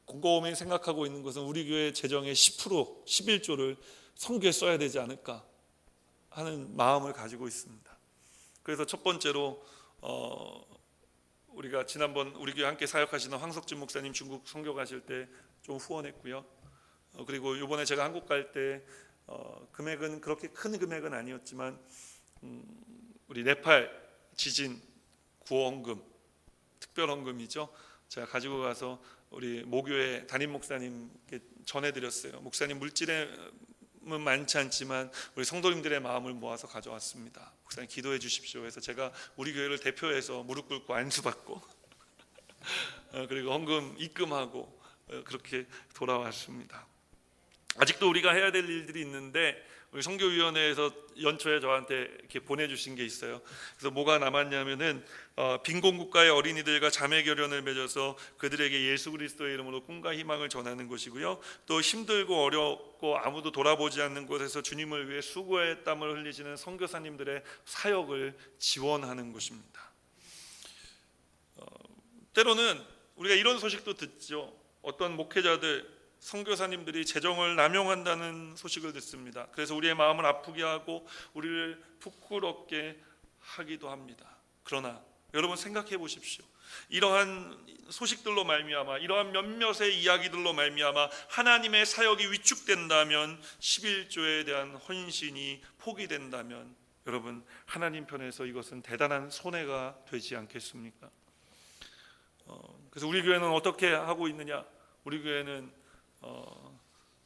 A: 곰곰이 생각하고 있는 것은 우리 교회 재정의 10%, 11조를 선교에 써야 되지 않을까 하는 마음을 가지고 있습니다. 그래서 첫 번째로 우리가 지난번 우리 교회 함께 사역하시는 황석진 목사님 중국 선교 가실 때 좀 후원했고요. 그리고 이번에 제가 한국 갈 때 금액은 그렇게 큰 금액은 아니었지만 우리 네팔 지진 구원금, 특별헌금이죠. 제가 가지고 가서 우리 모교회 담임 목사님께 전해드렸어요. 목사님 물질은 많지 않지만 우리 성도님들의 마음을 모아서 가져왔습니다. 목사님 기도해 주십시오. 해서 제가 우리 교회를 대표해서 무릎 꿇고 안수받고 그리고 헌금 입금하고 그렇게 돌아왔습니다. 아직도 우리가 해야 될 일들이 있는데 우리 선교위원회에서 연초에 저한테 이렇게 보내주신 게 있어요. 그래서 뭐가 남았냐면은 빈곤 국가의 어린이들과 자매 결연을 맺어서 그들에게 예수 그리스도의 이름으로 꿈과 희망을 전하는 것이고요. 또 힘들고 어렵고 아무도 돌아보지 않는 곳에서 주님을 위해 수고의 땀을 흘리시는 선교사님들의 사역을 지원하는 것입니다. 때로는 우리가 이런 소식도 듣죠. 어떤 목회자들, 선교사님들이 재정을 남용한다는 소식을 듣습니다. 그래서 우리의 마음을 아프게 하고 우리를 부끄럽게 하기도 합니다. 그러나 여러분 생각해 보십시오. 이러한 소식들로 말미암아, 이러한 몇몇의 이야기들로 말미암아 하나님의 사역이 위축된다면, 11조에 대한 헌신이 포기된다면 여러분 하나님 편에서 이것은 대단한 손해가 되지 않겠습니까? 그래서 우리 교회는 어떻게 하고 있느냐? 우리 교회는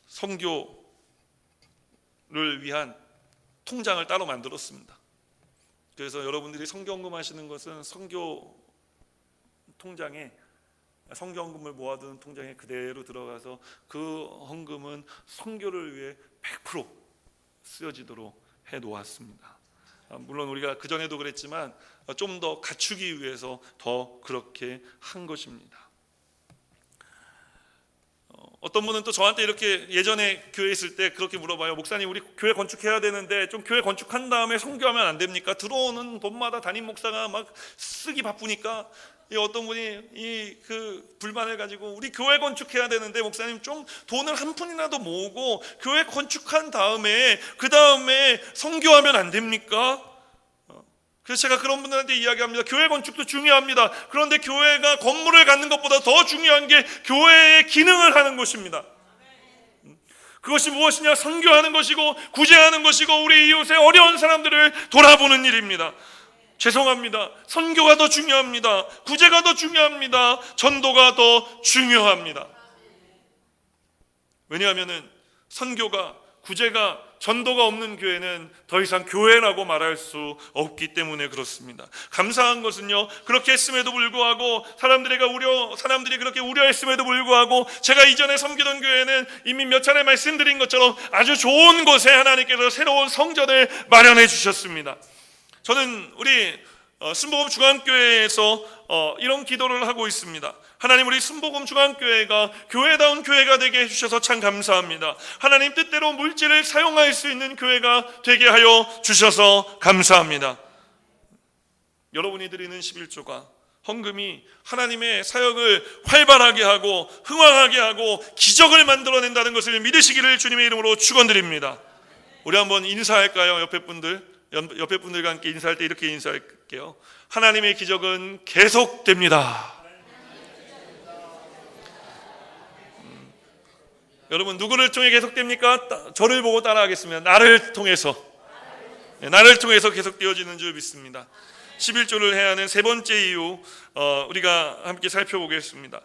A: 선교를 위한 통장을 따로 만들었습니다. 그래서 여러분들이 선교헌금 하시는 것은 선교 통장에, 선교헌금을 모아두는 통장에 그대로 들어가서 그 헌금은 선교를 위해 100% 쓰여지도록 해 놓았습니다. 물론 우리가 그전에도 그랬지만 좀 더 갖추기 위해서 더 그렇게 한 것입니다. 어떤 분은 또 저한테 이렇게 예전에 교회에 있을 때 그렇게 물어봐요. 목사님, 우리 교회 건축해야 되는데 좀 교회 건축한 다음에 선교하면 안 됩니까? 들어오는 돈마다 담임 목사가 막 쓰기 바쁘니까 어떤 분이 그 불만을 가지고 우리 교회 건축해야 되는데 목사님 좀 돈을 한 푼이라도 모으고 교회 건축한 다음에 그 다음에 선교하면 안 됩니까? 그래서 제가 그런 분들한테 이야기합니다. 교회 건축도 중요합니다. 그런데 교회가 건물을 갖는 것보다 더 중요한 게 교회의 기능을 하는 것입니다. 그것이 무엇이냐? 선교하는 것이고 구제하는 것이고 우리 이웃의 어려운 사람들을 돌아보는 일입니다. 죄송합니다. 선교가 더 중요합니다. 구제가 더 중요합니다. 전도가 더 중요합니다. 왜냐하면 선교가, 구제가, 전도가 없는 교회는 더 이상 교회라고 말할 수 없기 때문에 그렇습니다. 감사한 것은요, 그렇게 했음에도 불구하고 사람들이 그렇게 우려했음에도 불구하고 제가 이전에 섬기던 교회는 이미 몇 차례 말씀드린 것처럼 아주 좋은 곳에 하나님께서 새로운 성전을 마련해 주셨습니다. 저는 우리 순복음 중앙교회에서 이런 기도를 하고 있습니다. 하나님, 우리 순복음 중앙교회가 교회다운 교회가 되게 해주셔서 참 감사합니다. 하나님 뜻대로 물질을 사용할 수 있는 교회가 되게 하여 주셔서 감사합니다. 여러분이 드리는 11조가, 헌금이 하나님의 사역을 활발하게 하고 흥왕하게 하고 기적을 만들어낸다는 것을 믿으시기를 주님의 이름으로 축원드립니다. 우리 한번 인사할까요? 옆에 분들과 함께 인사할 때 이렇게 인사할게요. 하나님의 기적은 계속됩니다. 여러분 누구를 통해 계속됩니까? 저를 보고 따라하겠습니다. 나를 통해서. 나를 통해서 계속되어지는 줄 믿습니다. 11조를 해야 하는 세 번째 이유 우리가 함께 살펴보겠습니다.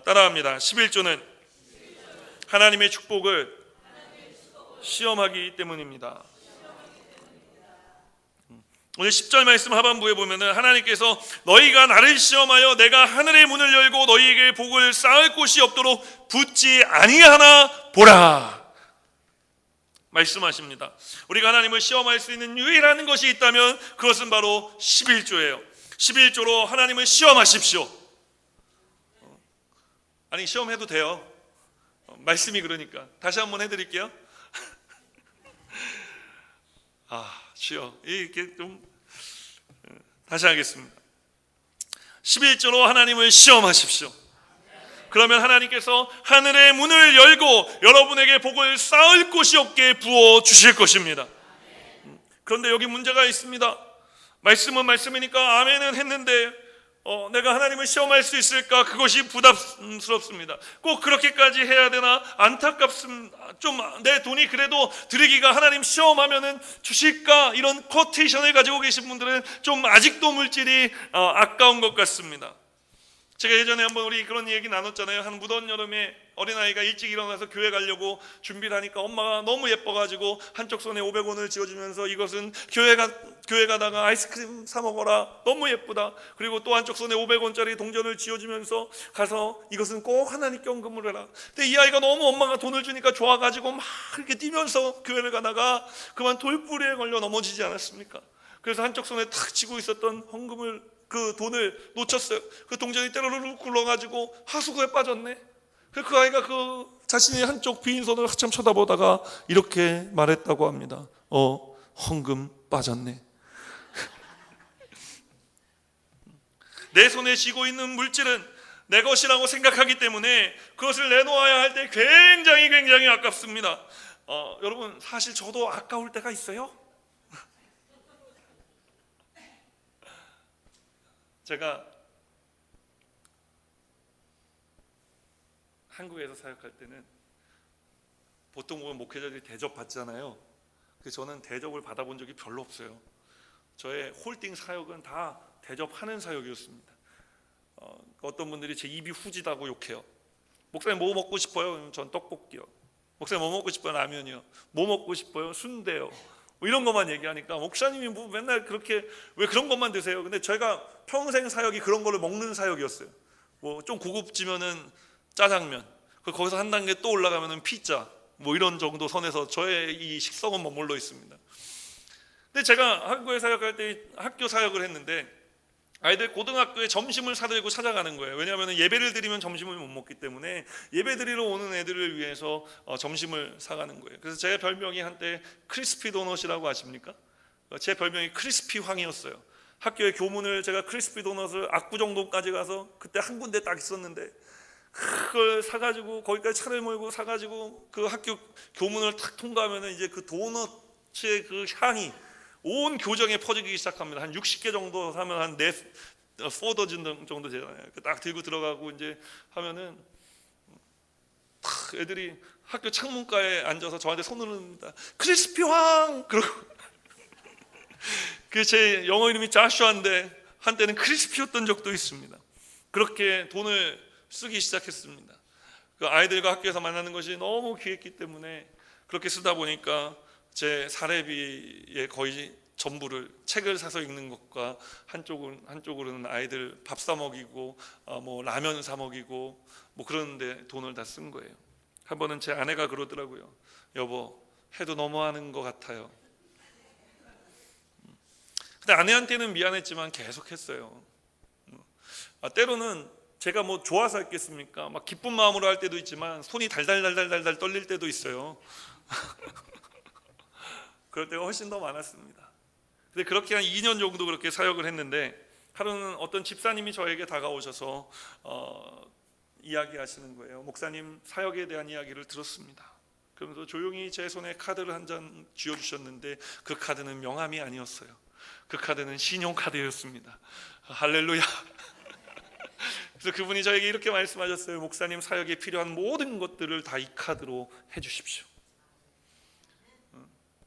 A: 따라합니다. 11조는 하나님의 축복을 시험하기 때문입니다. 오늘 10절 말씀 하반부에 보면은 하나님께서 너희가 나를 시험하여 내가 하늘의 문을 열고 너희에게 복을 쌓을 곳이 없도록 붙지 아니하나 보라 말씀하십니다. 우리가 하나님을 시험할 수 있는 유일한 것이 있다면 그것은 바로 11조예요. 11조로 하나님을 시험하십시오. 아니 시험해도 돼요. 말씀이 그러니까. 다시 한번 해드릴게요. 주여 이렇게 좀 다시 하겠습니다. 11조로 하나님을 시험하십시오. 그러면 하나님께서 하늘의 문을 열고 여러분에게 복을 쌓을 곳이 없게 부어 주실 것입니다. 그런데 여기 문제가 있습니다. 말씀은 말씀이니까 아멘은 했는데 내가 하나님을 시험할 수 있을까? 그것이 부담스럽습니다. 꼭 그렇게까지 해야 되나? 안타깝습니다. 좀 내 돈이 그래도 드리기가 하나님 시험하면은 주실까? 이런 쿼테이션을 가지고 계신 분들은 좀 아직도 물질이 아까운 것 같습니다. 제가 예전에 한번 우리 그런 얘기 나눴잖아요. 한 무더운 여름에 어린아이가 일찍 일어나서 교회 가려고 준비를 하니까 엄마가 너무 예뻐가지고 한쪽 손에 500원을 쥐어주면서 이것은 교회 가다가 아이스크림 사 먹어라, 너무 예쁘다. 그리고 또 한쪽 손에 500원짜리 동전을 쥐어주면서 가서 이것은 꼭 하나님께 헌금을 해라. 근데 이 아이가 너무 엄마가 돈을 주니까 좋아가지고 막 이렇게 뛰면서 교회를 가다가 그만 돌부리에 걸려 넘어지지 않았습니까? 그래서 한쪽 손에 탁 쥐고 있었던 헌금을 그 돈을 놓쳤어요. 그 동전이 때로르르 굴러가지고 하수구에 빠졌네. 그 아이가 그 자신의 한쪽 빈 손을 한참 쳐다보다가 이렇게 말했다고 합니다. 헌금 빠졌네. 내 손에 쥐고 있는 물질은 내 것이라고 생각하기 때문에 그것을 내놓아야 할 때 굉장히 아깝습니다. 여러분 사실 저도 아까울 때가 있어요. 제가 한국에서 사역할 때는 보통 보면 목회자들이 대접 받잖아요. 그래서 저는 대접을 받아본 적이 별로 없어요. 저의 홀딩 사역은 다 대접하는 사역이었습니다. 어떤 분들이 제 입이 후지다고 욕해요. 목사님 뭐 먹고 싶어요? 전 떡볶이요. 목사님 뭐 먹고 싶어요? 라면이요. 뭐 먹고 싶어요? 순대요. 뭐 이런 것만 얘기하니까 목사님이 뭐 맨날 그렇게 왜 그런 것만 드세요? 근데 제가 평생 사역이 그런 거를 먹는 사역이었어요. 뭐 좀 고급지면은 짜장면, 거기서 한 단계 또 올라가면은 피자, 뭐 이런 정도 선에서 저의 이 식성은 머물러 있습니다. 근데 제가 한국에 사역할 때 학교 사역을 했는데 아이들 고등학교에 점심을 사들고 찾아가는 거예요. 왜냐하면 예배를 드리면 점심을 못 먹기 때문에 예배 드리러 오는 애들을 위해서 점심을 사가는 거예요. 그래서 제 별명이 한때 크리스피 도넛이라고 아십니까? 제 별명이 크리스피 황이었어요. 학교의 교문을 제가 크리스피 도넛을 압구정동까지 가서 그때 한 군데 딱 있었는데 그걸 사가지고 거기까지 차를 몰고 사가지고 그 학교 교문을 탁 통과하면 이제 그 도넛의 그 향이 온 교정에 퍼지기 시작합니다. 한 60개 정도 사면 한 4도즌 정도 되잖아요. 딱 들고 들어가고 이제 하면은 탁 애들이 학교 창문가에 앉아서 저한테 손을 흔듭니다. 크리스피 황! 그러고 그 제 영어 이름이 자슈아인데 한때는 크리스피였던 적도 있습니다. 그렇게 돈을 쓰기 시작했습니다. 그 아이들과 학교에서 만나는 것이 너무 귀했기 때문에 그렇게 쓰다 보니까 제 사례비의 거의 전부를 책을 사서 읽는 것과 한쪽으로는 아이들 밥 사 먹이고 뭐 라면 사 먹이고 뭐 그런데 돈을 다 쓴 거예요. 한 번은 제 아내가 그러더라고요. 여보, 해도 너무하는 것 같아요. 근데 아내한테는 미안했지만 계속했어요. 때로는 제가 뭐 좋아서 했겠습니까? 막 기쁜 마음으로 할 때도 있지만 손이 달달달달달 떨릴 때도 있어요. 그럴 때가 훨씬 더 많았습니다. 근데 그렇게 한 2년 정도 그렇게 사역을 했는데 하루는 어떤 집사님이 저에게 다가오셔서 이야기하시는 거예요. 목사님 사역에 대한 이야기를 들었습니다. 그러면서 조용히 제 손에 카드를 한 장 쥐어주셨는데 그 카드는 명함이 아니었어요. 그 카드는 신용카드였습니다. 할렐루야. 그래서 그분이 저에게 이렇게 말씀하셨어요. 목사님, 사역에 필요한 모든 것들을 다 이 카드로 해주십시오.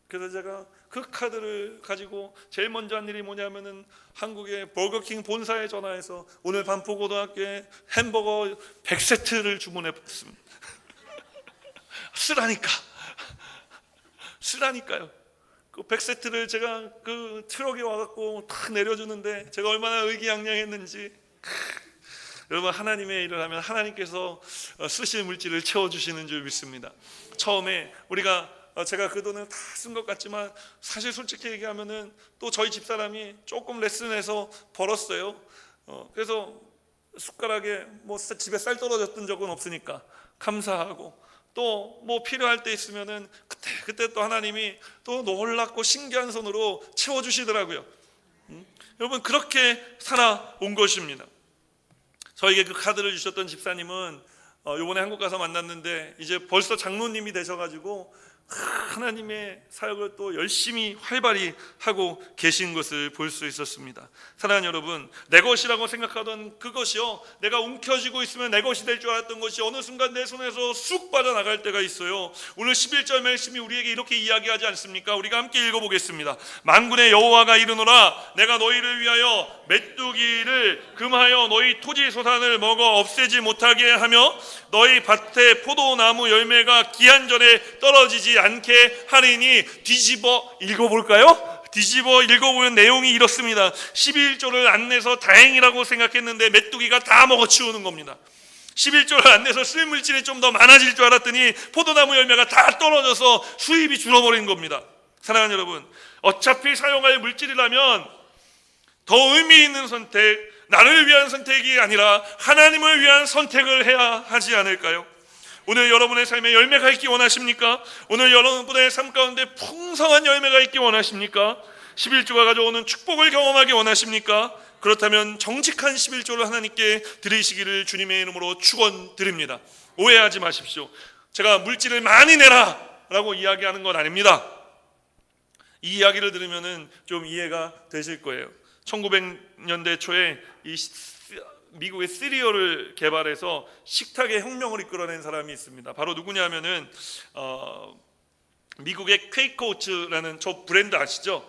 A: 그래서 제가 그 카드를 가지고 제일 먼저 한 일이 뭐냐면은 한국의 버거킹 본사에 전화해서 오늘 반포고등학교에 햄버거 100세트를 주문해 봤습니다. 쓰라니까요. 그 100세트를 제가 그 트럭에 와갖고 탁 내려주는데 제가 얼마나 의기양양했는지. 여러분, 하나님의 일을 하면 하나님께서 쓰실 물질을 채워주시는 줄 믿습니다. 처음에 제가 그 돈을 다 쓴 것 같지만 사실 솔직히 얘기하면은 또 저희 집사람이 조금 레슨해서 벌었어요. 그래서 숟가락에 뭐 집에 쌀 떨어졌던 적은 없으니까 감사하고, 또 뭐 필요할 때 있으면은 그때 또 하나님이 또 놀랍고 신기한 손으로 채워주시더라고요. 여러분, 그렇게 살아온 것입니다. 저에게 그 카드를 주셨던 집사님은 이번에 한국 가서 만났는데 이제 벌써 장로님이 되셔가지고 하나님의 사역을 또 열심히 활발히 하고 계신 것을 볼 수 있었습니다. 사랑하는 여러분, 내 것이라고 생각하던 그것이요, 내가 움켜쥐고 있으면 내 것이 될 줄 알았던 것이 어느 순간 내 손에서 쑥 빠져나갈 때가 있어요. 오늘 11절 말씀이 우리에게 이렇게 이야기하지 않습니까? 우리가 함께 읽어보겠습니다. 만군의 여호와가 이르노라, 내가 너희를 위하여 메뚜기를 금하여 너희 토지 소산을 먹어 없애지 못하게 하며 너희 밭에 포도나무 열매가 기한 전에 떨어지지 않게 하리니. 뒤집어 읽어볼까요? 뒤집어 읽어보면 내용이 이렇습니다. 11조를 안 내서 다행이라고 생각했는데 메뚜기가 다 먹어치우는 겁니다. 11조를 안 내서 쓸 물질이 좀 더 많아질 줄 알았더니 포도나무 열매가 다 떨어져서 수입이 줄어버린 겁니다. 사랑하는 여러분, 어차피 사용할 물질이라면 더 의미 있는 선택, 나를 위한 선택이 아니라 하나님을 위한 선택을 해야 하지 않을까요? 오늘 여러분의 삶에 열매가 있기 원하십니까? 오늘 여러분의 삶 가운데 풍성한 열매가 있기 원하십니까? 11조가 가져오는 축복을 경험하기 원하십니까? 그렇다면 정직한 11조를 하나님께 드리시기를 주님의 이름으로 축원드립니다. 오해하지 마십시오. 제가 물질을 많이 내라 라고 이야기하는 건 아닙니다. 이 이야기를 들으면 좀 이해가 되실 거예요. 1900년대 초에 이 미국의 시리얼을 개발해서 식탁의 혁명을 이끌어낸 사람이 있습니다. 바로 누구냐면은 미국의 퀘이커오츠라는 저 브랜드 아시죠?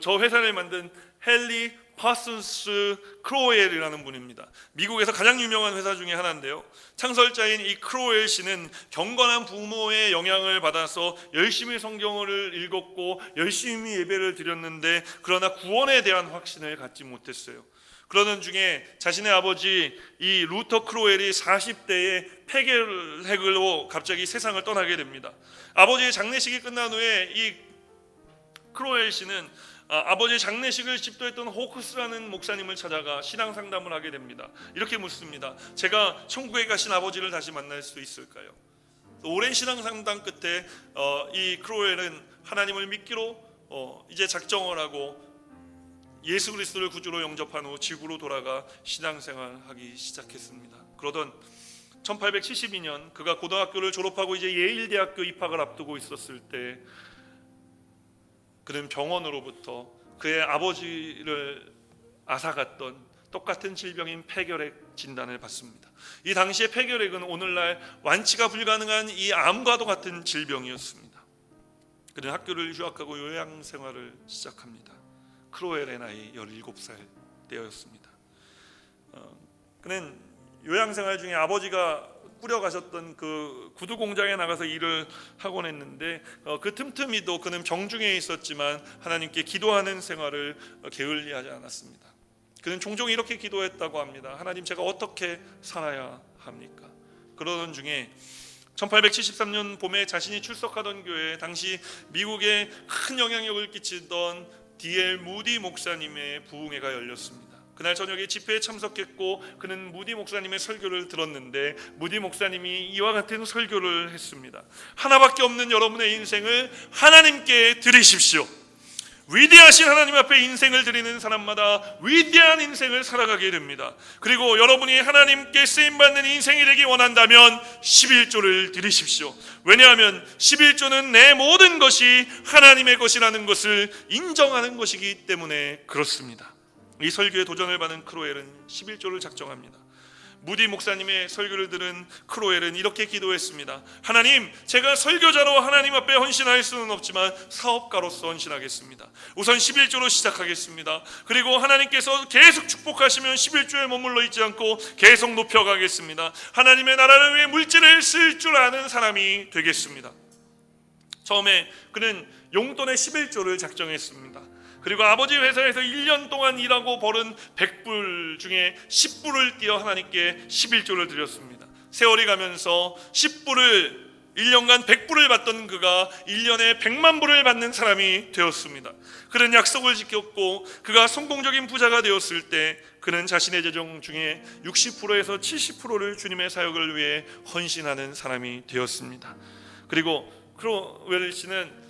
A: 저 회사를 만든 헨리 파슨스 크로웰이라는 분입니다. 미국에서 가장 유명한 회사 중에 하나인데요. 창설자인 이 크로웰 씨는 경건한 부모의 영향을 받아서 열심히 성경을 읽었고 열심히 예배를 드렸는데 그러나 구원에 대한 확신을 갖지 못했어요. 그러던 중에 자신의 아버지 이 루터 크로웰이 40대에 폐결핵으로 갑자기 세상을 떠나게 됩니다. 아버지의 장례식이 끝난 후에 이 크로웰 씨는 아버지의 장례식을 집도했던 호크스라는 목사님을 찾아가 신앙 상담을 하게 됩니다. 이렇게 묻습니다. 제가 천국에 가신 아버지를 다시 만날 수 있을까요? 오랜 신앙 상담 끝에 이 크로웰은 하나님을 믿기로 이제 작정을 하고 예수 그리스도를 구주로 영접한 후 지구로 돌아가 신앙생활하기 시작했습니다. 그러던 1872년 그가 고등학교를 졸업하고 이제 예일대학교 입학을 앞두고 있었을 때 그는 병원으로부터 그의 아버지를 앗아갔던 똑같은 질병인 폐결핵 진단을 받습니다. 이 당시에 폐결핵은 오늘날 완치가 불가능한 이 암과도 같은 질병이었습니다. 그는 학교를 휴학하고 요양생활을 시작합니다. 크로웰의 나이 17살 때였습니다. 그는 요양생활 중에 아버지가 꾸려가셨던 그 구두 공장에 나가서 일을 하곤 했는데 그 틈틈이도 그는 병중에 있었지만 하나님께 기도하는 생활을 게을리하지 않았습니다. 그는 종종 이렇게 기도했다고 합니다. 하나님, 제가 어떻게 살아야 합니까? 그러던 중에 1873년 봄에 자신이 출석하던 교회에 당시 미국에 큰 영향력을 끼치던 D.L. 무디 목사님의 부흥회가 열렸습니다. 그날 저녁에 집회에 참석했고 그는 무디 목사님의 설교를 들었는데 무디 목사님이 이와 같은 설교를 했습니다. 하나밖에 없는 여러분의 인생을 하나님께 드리십시오. 위대하신 하나님 앞에 인생을 드리는 사람마다 위대한 인생을 살아가게 됩니다. 그리고 여러분이 하나님께 쓰임받는 인생이 되기 원한다면 11조를 드리십시오. 왜냐하면 11조는 내 모든 것이 하나님의 것이라는 것을 인정하는 것이기 때문에 그렇습니다. 이 설교에 도전을 받은 크로웰은 11조를 작정합니다. 무디 목사님의 설교를 들은 크로웰은 이렇게 기도했습니다. 하나님, 제가 설교자로 하나님 앞에 헌신할 수는 없지만 사업가로서 헌신하겠습니다. 우선 11조로 시작하겠습니다. 그리고 하나님께서 계속 축복하시면 11조에 머물러 있지 않고 계속 높여가겠습니다. 하나님의 나라를 위해 물질을 쓸 줄 아는 사람이 되겠습니다. 처음에 그는 용돈의 11조를 작정했습니다. 그리고 아버지 회사에서 1년 동안 일하고 벌은 100불 중에 10불을 띄어 하나님께 11조를 드렸습니다. 세월이 가면서 10불을 1년간 100불을 받던 그가 1년에 100만 불을 받는 사람이 되었습니다. 그는 약속을 지켰고 그가 성공적인 부자가 되었을 때 그는 자신의 재정 중에 60%에서 70%를 주님의 사역을 위해 헌신하는 사람이 되었습니다. 그리고 크로웰 씨는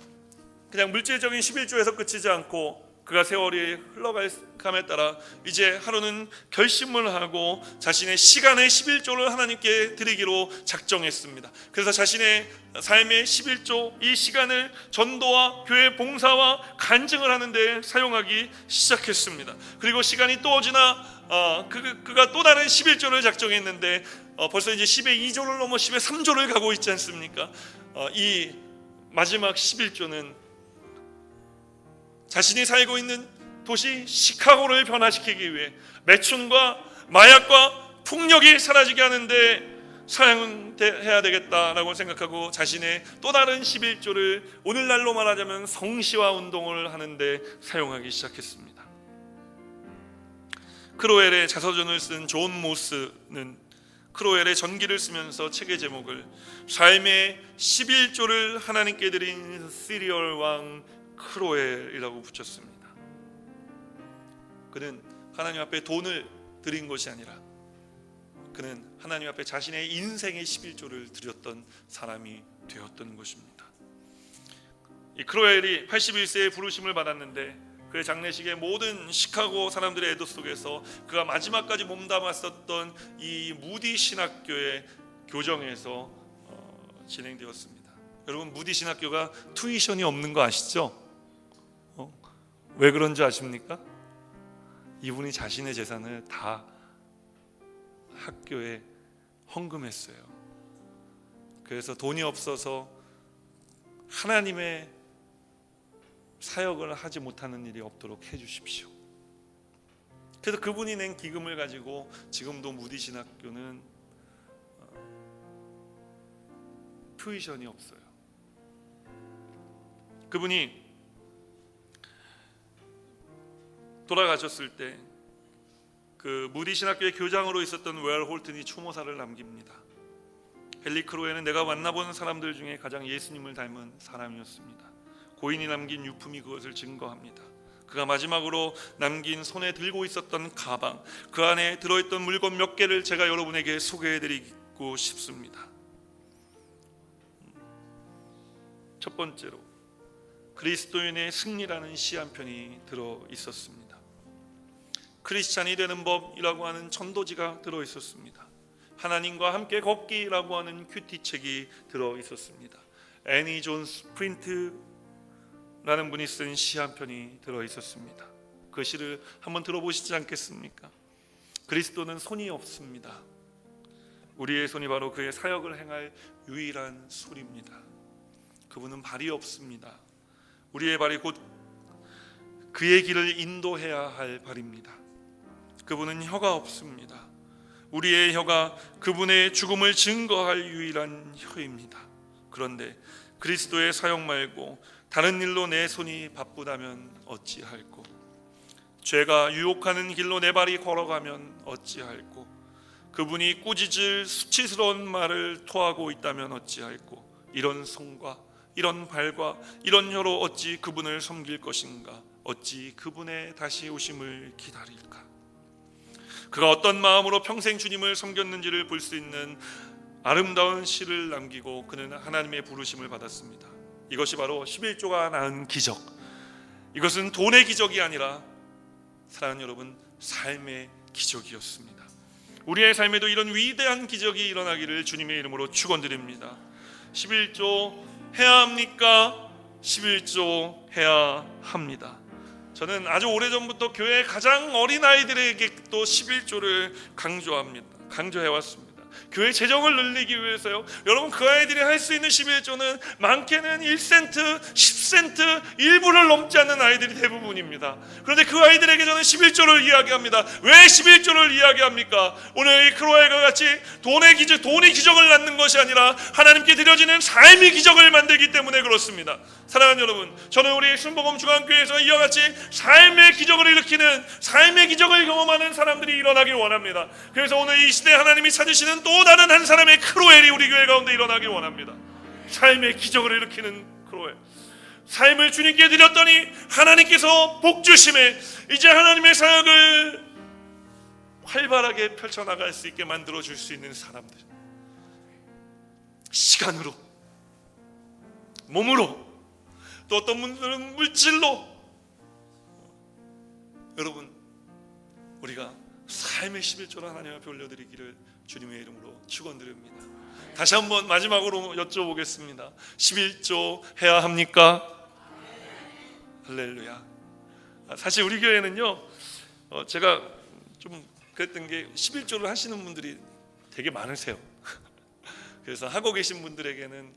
A: 그냥 물질적인 11조에서 그치지 않고 그가 세월이 흘러감에 따라 이제 하루는 결심을 하고 자신의 시간의 11조를 하나님께 드리기로 작정했습니다. 그래서 자신의 삶의 11조, 이 시간을 전도와 교회 봉사와 간증을 하는 데 사용하기 시작했습니다. 그리고 시간이 또 지나 그가 또 다른 11조를 작정했는데 벌써 이제 10의 2조를 넘어 10의 3조를 가고 있지 않습니까? 이 마지막 11조는 자신이 살고 있는 도시 시카고를 변화시키기 위해 매춘과 마약과 폭력이 사라지게 하는데 사용해야 되겠다라고 생각하고 자신의 또 다른 11조를 오늘날로 말하자면 성시화 운동을 하는데 사용하기 시작했습니다. 크로웰의 자서전을 쓴 존 모스는 크로웰의 전기를 쓰면서 책의 제목을 삶의 11조를 하나님께 드린 시리얼 왕 크로웰이라고 붙였습니다. 그는 하나님 앞에 돈을 드린 것이 아니라 그는 하나님 앞에 자신의 인생의 11조를 드렸던 사람이 되었던 것입니다. 이 크로웰이 81세에 부르심을 받았는데 그의 장례식에 모든 시카고 사람들의 애도 속에서 그가 마지막까지 몸담았었던 이 무디 신학교의 교정에서 진행되었습니다. 여러분, 무디 신학교가 투이션이 없는 거 아시죠? 왜 그런지 아십니까? 이분이 자신의 재산을 다 학교에 헌금했어요. 그래서 돈이 없어서 하나님의 사역을 하지 못하는 일이 없도록 해주십시오. 그래서 그분이 낸 기금을 가지고 지금도 무디 신학교는 튜이션이 없어요. 그분이 돌아가셨을 때 그 무디 신학교의 교장으로 있었던 웰 홀튼이 추모사를 남깁니다. 헨리 크로웰은 내가 만나본 사람들 중에 가장 예수님을 닮은 사람이었습니다. 고인이 남긴 유품이 그것을 증거합니다. 그가 마지막으로 남긴 손에 들고 있었던 가방, 그 안에 들어있던 물건 몇 개를 제가 여러분에게 소개해드리고 싶습니다. 첫 번째로 그리스도인의 승리라는 시 한 편이 들어 있었습니다. 크리스찬이 되는 법이라고 하는 전도지가 들어 있었습니다. 하나님과 함께 걷기라고 하는 큐티책이 들어 있었습니다. 애니 존스 프린트라는 분이 쓴 시 한 편이 들어 있었습니다. 그 시를 한번 들어보시지 않겠습니까? 그리스도는 손이 없습니다. 우리의 손이 바로 그의 사역을 행할 유일한 손입니다. 그분은 발이 없습니다. 우리의 발이 곧 그의 길을 인도해야 할 발입니다. 그분은 혀가 없습니다. 우리의 혀가 그분의 죽음을 증거할 유일한 혀입니다. 그런데 그리스도의 사역 말고 다른 일로 내 손이 바쁘다면 어찌할꼬? 죄가 유혹하는 길로 내 발이 걸어가면 어찌할꼬? 그분이 꾸짖을 수치스러운 말을 토하고 있다면 어찌할꼬? 이런 손과 이런 발과 이런 혀로 어찌 그분을 섬길 것인가? 어찌 그분의 다시 오심을 기다릴까? 그가 어떤 마음으로 평생 주님을 섬겼는지를 볼 수 있는 아름다운 시를 남기고 그는 하나님의 부르심을 받았습니다. 이것이 바로 11조가 낳은 기적. 이것은 돈의 기적이 아니라 사랑하는 여러분, 삶의 기적이었습니다. 우리의 삶에도 이런 위대한 기적이 일어나기를 주님의 이름으로 축원드립니다. 11조 해야 합니까? 11조 해야 합니다. 저는 아주 오래전부터 교회 가장 어린 아이들에게 또 11조를 강조해왔습니다. 교회 재정을 늘리기 위해서요. 여러분, 그 아이들이 할 수 있는 11조는 많게는 1센트, 10센트, 1불을 넘지 않는 아이들이 대부분입니다. 그런데 그 아이들에게 저는 11조를 이야기합니다. 왜 11조를 이야기합니까? 오늘 이 크로엘과 같이 돈이 기적을 낳는 것이 아니라 하나님께 드려지는 삶이 기적을 만들기 때문에 그렇습니다. 사랑하는 여러분, 저는 우리 순복음 중앙교회에서 이와 같이 삶의 기적을 일으키는, 삶의 기적을 경험하는 사람들이 일어나길 원합니다. 그래서 오늘 이 시대에 하나님이 찾으시는 또 다른 한 사람의 크로엘이 우리 교회 가운데 일어나길 원합니다. 삶의 기적을 일으키는 크로엘. 삶을 주님께 드렸더니 하나님께서 복 주심에 이제 하나님의 사역을 활발하게 펼쳐나갈 수 있게 만들어 줄 수 있는 사람들. 시간으로, 몸으로, 또 어떤 분들은 물질로. 여러분, 우리가 삶의 11조를 하나님 앞에 올려드리기를 주님의 이름으로 축원드립니다. 다시 한번 마지막으로 여쭤보겠습니다. 11조 해야 합니까? 할렐루야. 사실 우리 교회는요, 제가 좀 그랬던 게 11조를 하시는 분들이 되게 많으세요. 그래서 하고 계신 분들에게는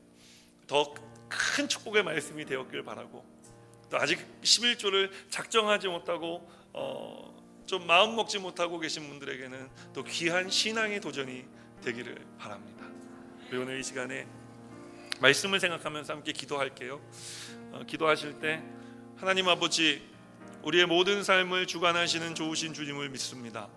A: 더 큰 축복의 말씀이 되었길 바라고, 또 아직 11조를 작정하지 못하고 좀 마음 먹지 못하고 계신 분들에게는 또 귀한 신앙의 도전이 되기를 바랍니다. 우리 오늘 이 시간에 말씀을 생각하면서 함께 기도할게요. 기도하실 때 하나님 아버지, 우리의 모든 삶을 주관하시는 좋으신 주님을 믿습니다.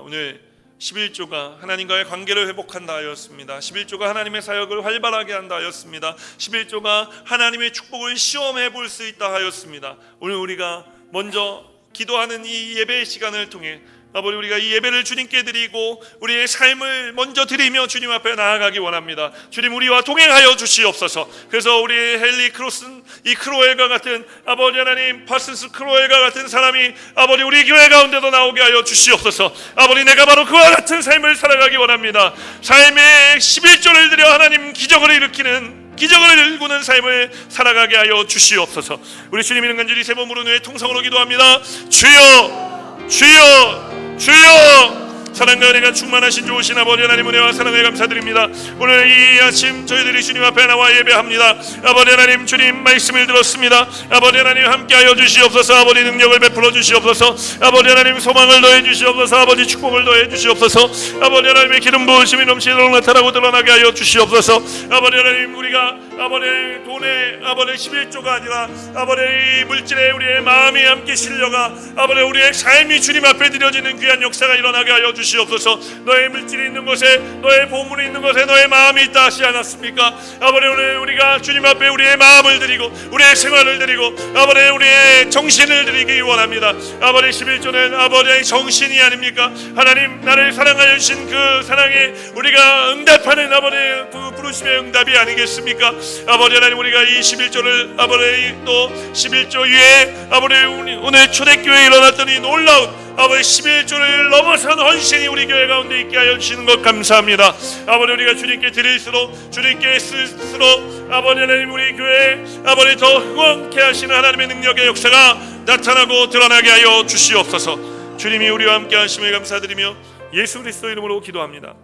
A: 오늘 11조가 하나님과의 관계를 회복한다 하였습니다. 11조가 하나님의 사역을 활발하게 한다 하였습니다. 11조가 하나님의 축복을 시험해 볼 수 있다 하였습니다. 오늘 우리가 먼저 기도하는 이 예배의 시간을 통해 아버지, 우리가 이 예배를 주님께 드리고 우리의 삶을 먼저 드리며 주님 앞에 나아가기 원합니다. 주님, 우리와 동행하여 주시옵소서. 그래서 우리 헨리 크로슨, 이 크로엘과 같은 아버지 하나님, 파슨스 크로엘과 같은 사람이 아버지 우리 교회 가운데도 나오게 하여 주시옵소서. 아버지, 내가 바로 그와 같은 삶을 살아가기 원합니다. 삶의 11조를 드려 하나님 기적을 일으키는, 기적을 일구는 삶을 살아가게 하여 주시옵소서. 우리 주님 이름 간절히 세 번 부르는 후에 통성으로 기도합니다. 주여, 주여, 주여. 사랑과 은혜가 충만하신 좋으신 아버지 하나님, 은혜와 사랑에 감사드립니다. 오늘 이 아침 저희들이 주님 앞에 나와 예배합니다. 아버지 하나님, 주님 말씀을 들었습니다. 아버지 하나님, 함께하여 주시옵소서. 아버지 능력을 베풀어 주시옵소서. 아버지 하나님, 소망을 더해 주시옵소서. 아버지 축복을 더해 주시옵소서. 아버지 하나님의 기름 부으심이 넘치도록 나타나고 드러나게 하여 주시옵소서. 아버지 하나님, 우리가 아버지 돈의 아버지 11조가 아니라 아버지 물질에 우리의 마음이 함께 실려가 아버지 우리의 삶이 주님 앞에 드려지는 귀한 역사가 일어나게 하여 주시옵소서. 너의 물질이 있는 곳에, 너의 보물이 있는 곳에 너의 마음이 있다 하시지 않았습니까? 아버지, 오늘 우리가 주님 앞에 우리의 마음을 드리고 우리의 생활을 드리고 아버지 우리의 정신을 드리기 원합니다. 아버지 11조는 아버지의 정신이 아닙니까? 하나님, 나를 사랑하여 주신 그 사랑에 우리가 응답하는 아버지 그 부르심의 응답이 아니겠습니까? 아버지 하나님, 우리가 이 11조를 아버지 또 11조 위에 아버지 오늘 초대교회에 일어났더니 놀라운 아버지 11조를 넘어선 헌신이 우리 교회 가운데 있게 하여 주시는 것 감사합니다. 아버지, 우리가 주님께 드릴수록, 주님께 쓸수록 아버지 하나님, 우리 교회 아버지 더 흥왕케 하시는 하나님의 능력의 역사가 나타나고 드러나게 하여 주시옵소서. 주님이 우리와 함께 하심을 감사드리며 예수 그리스도 이름으로 기도합니다.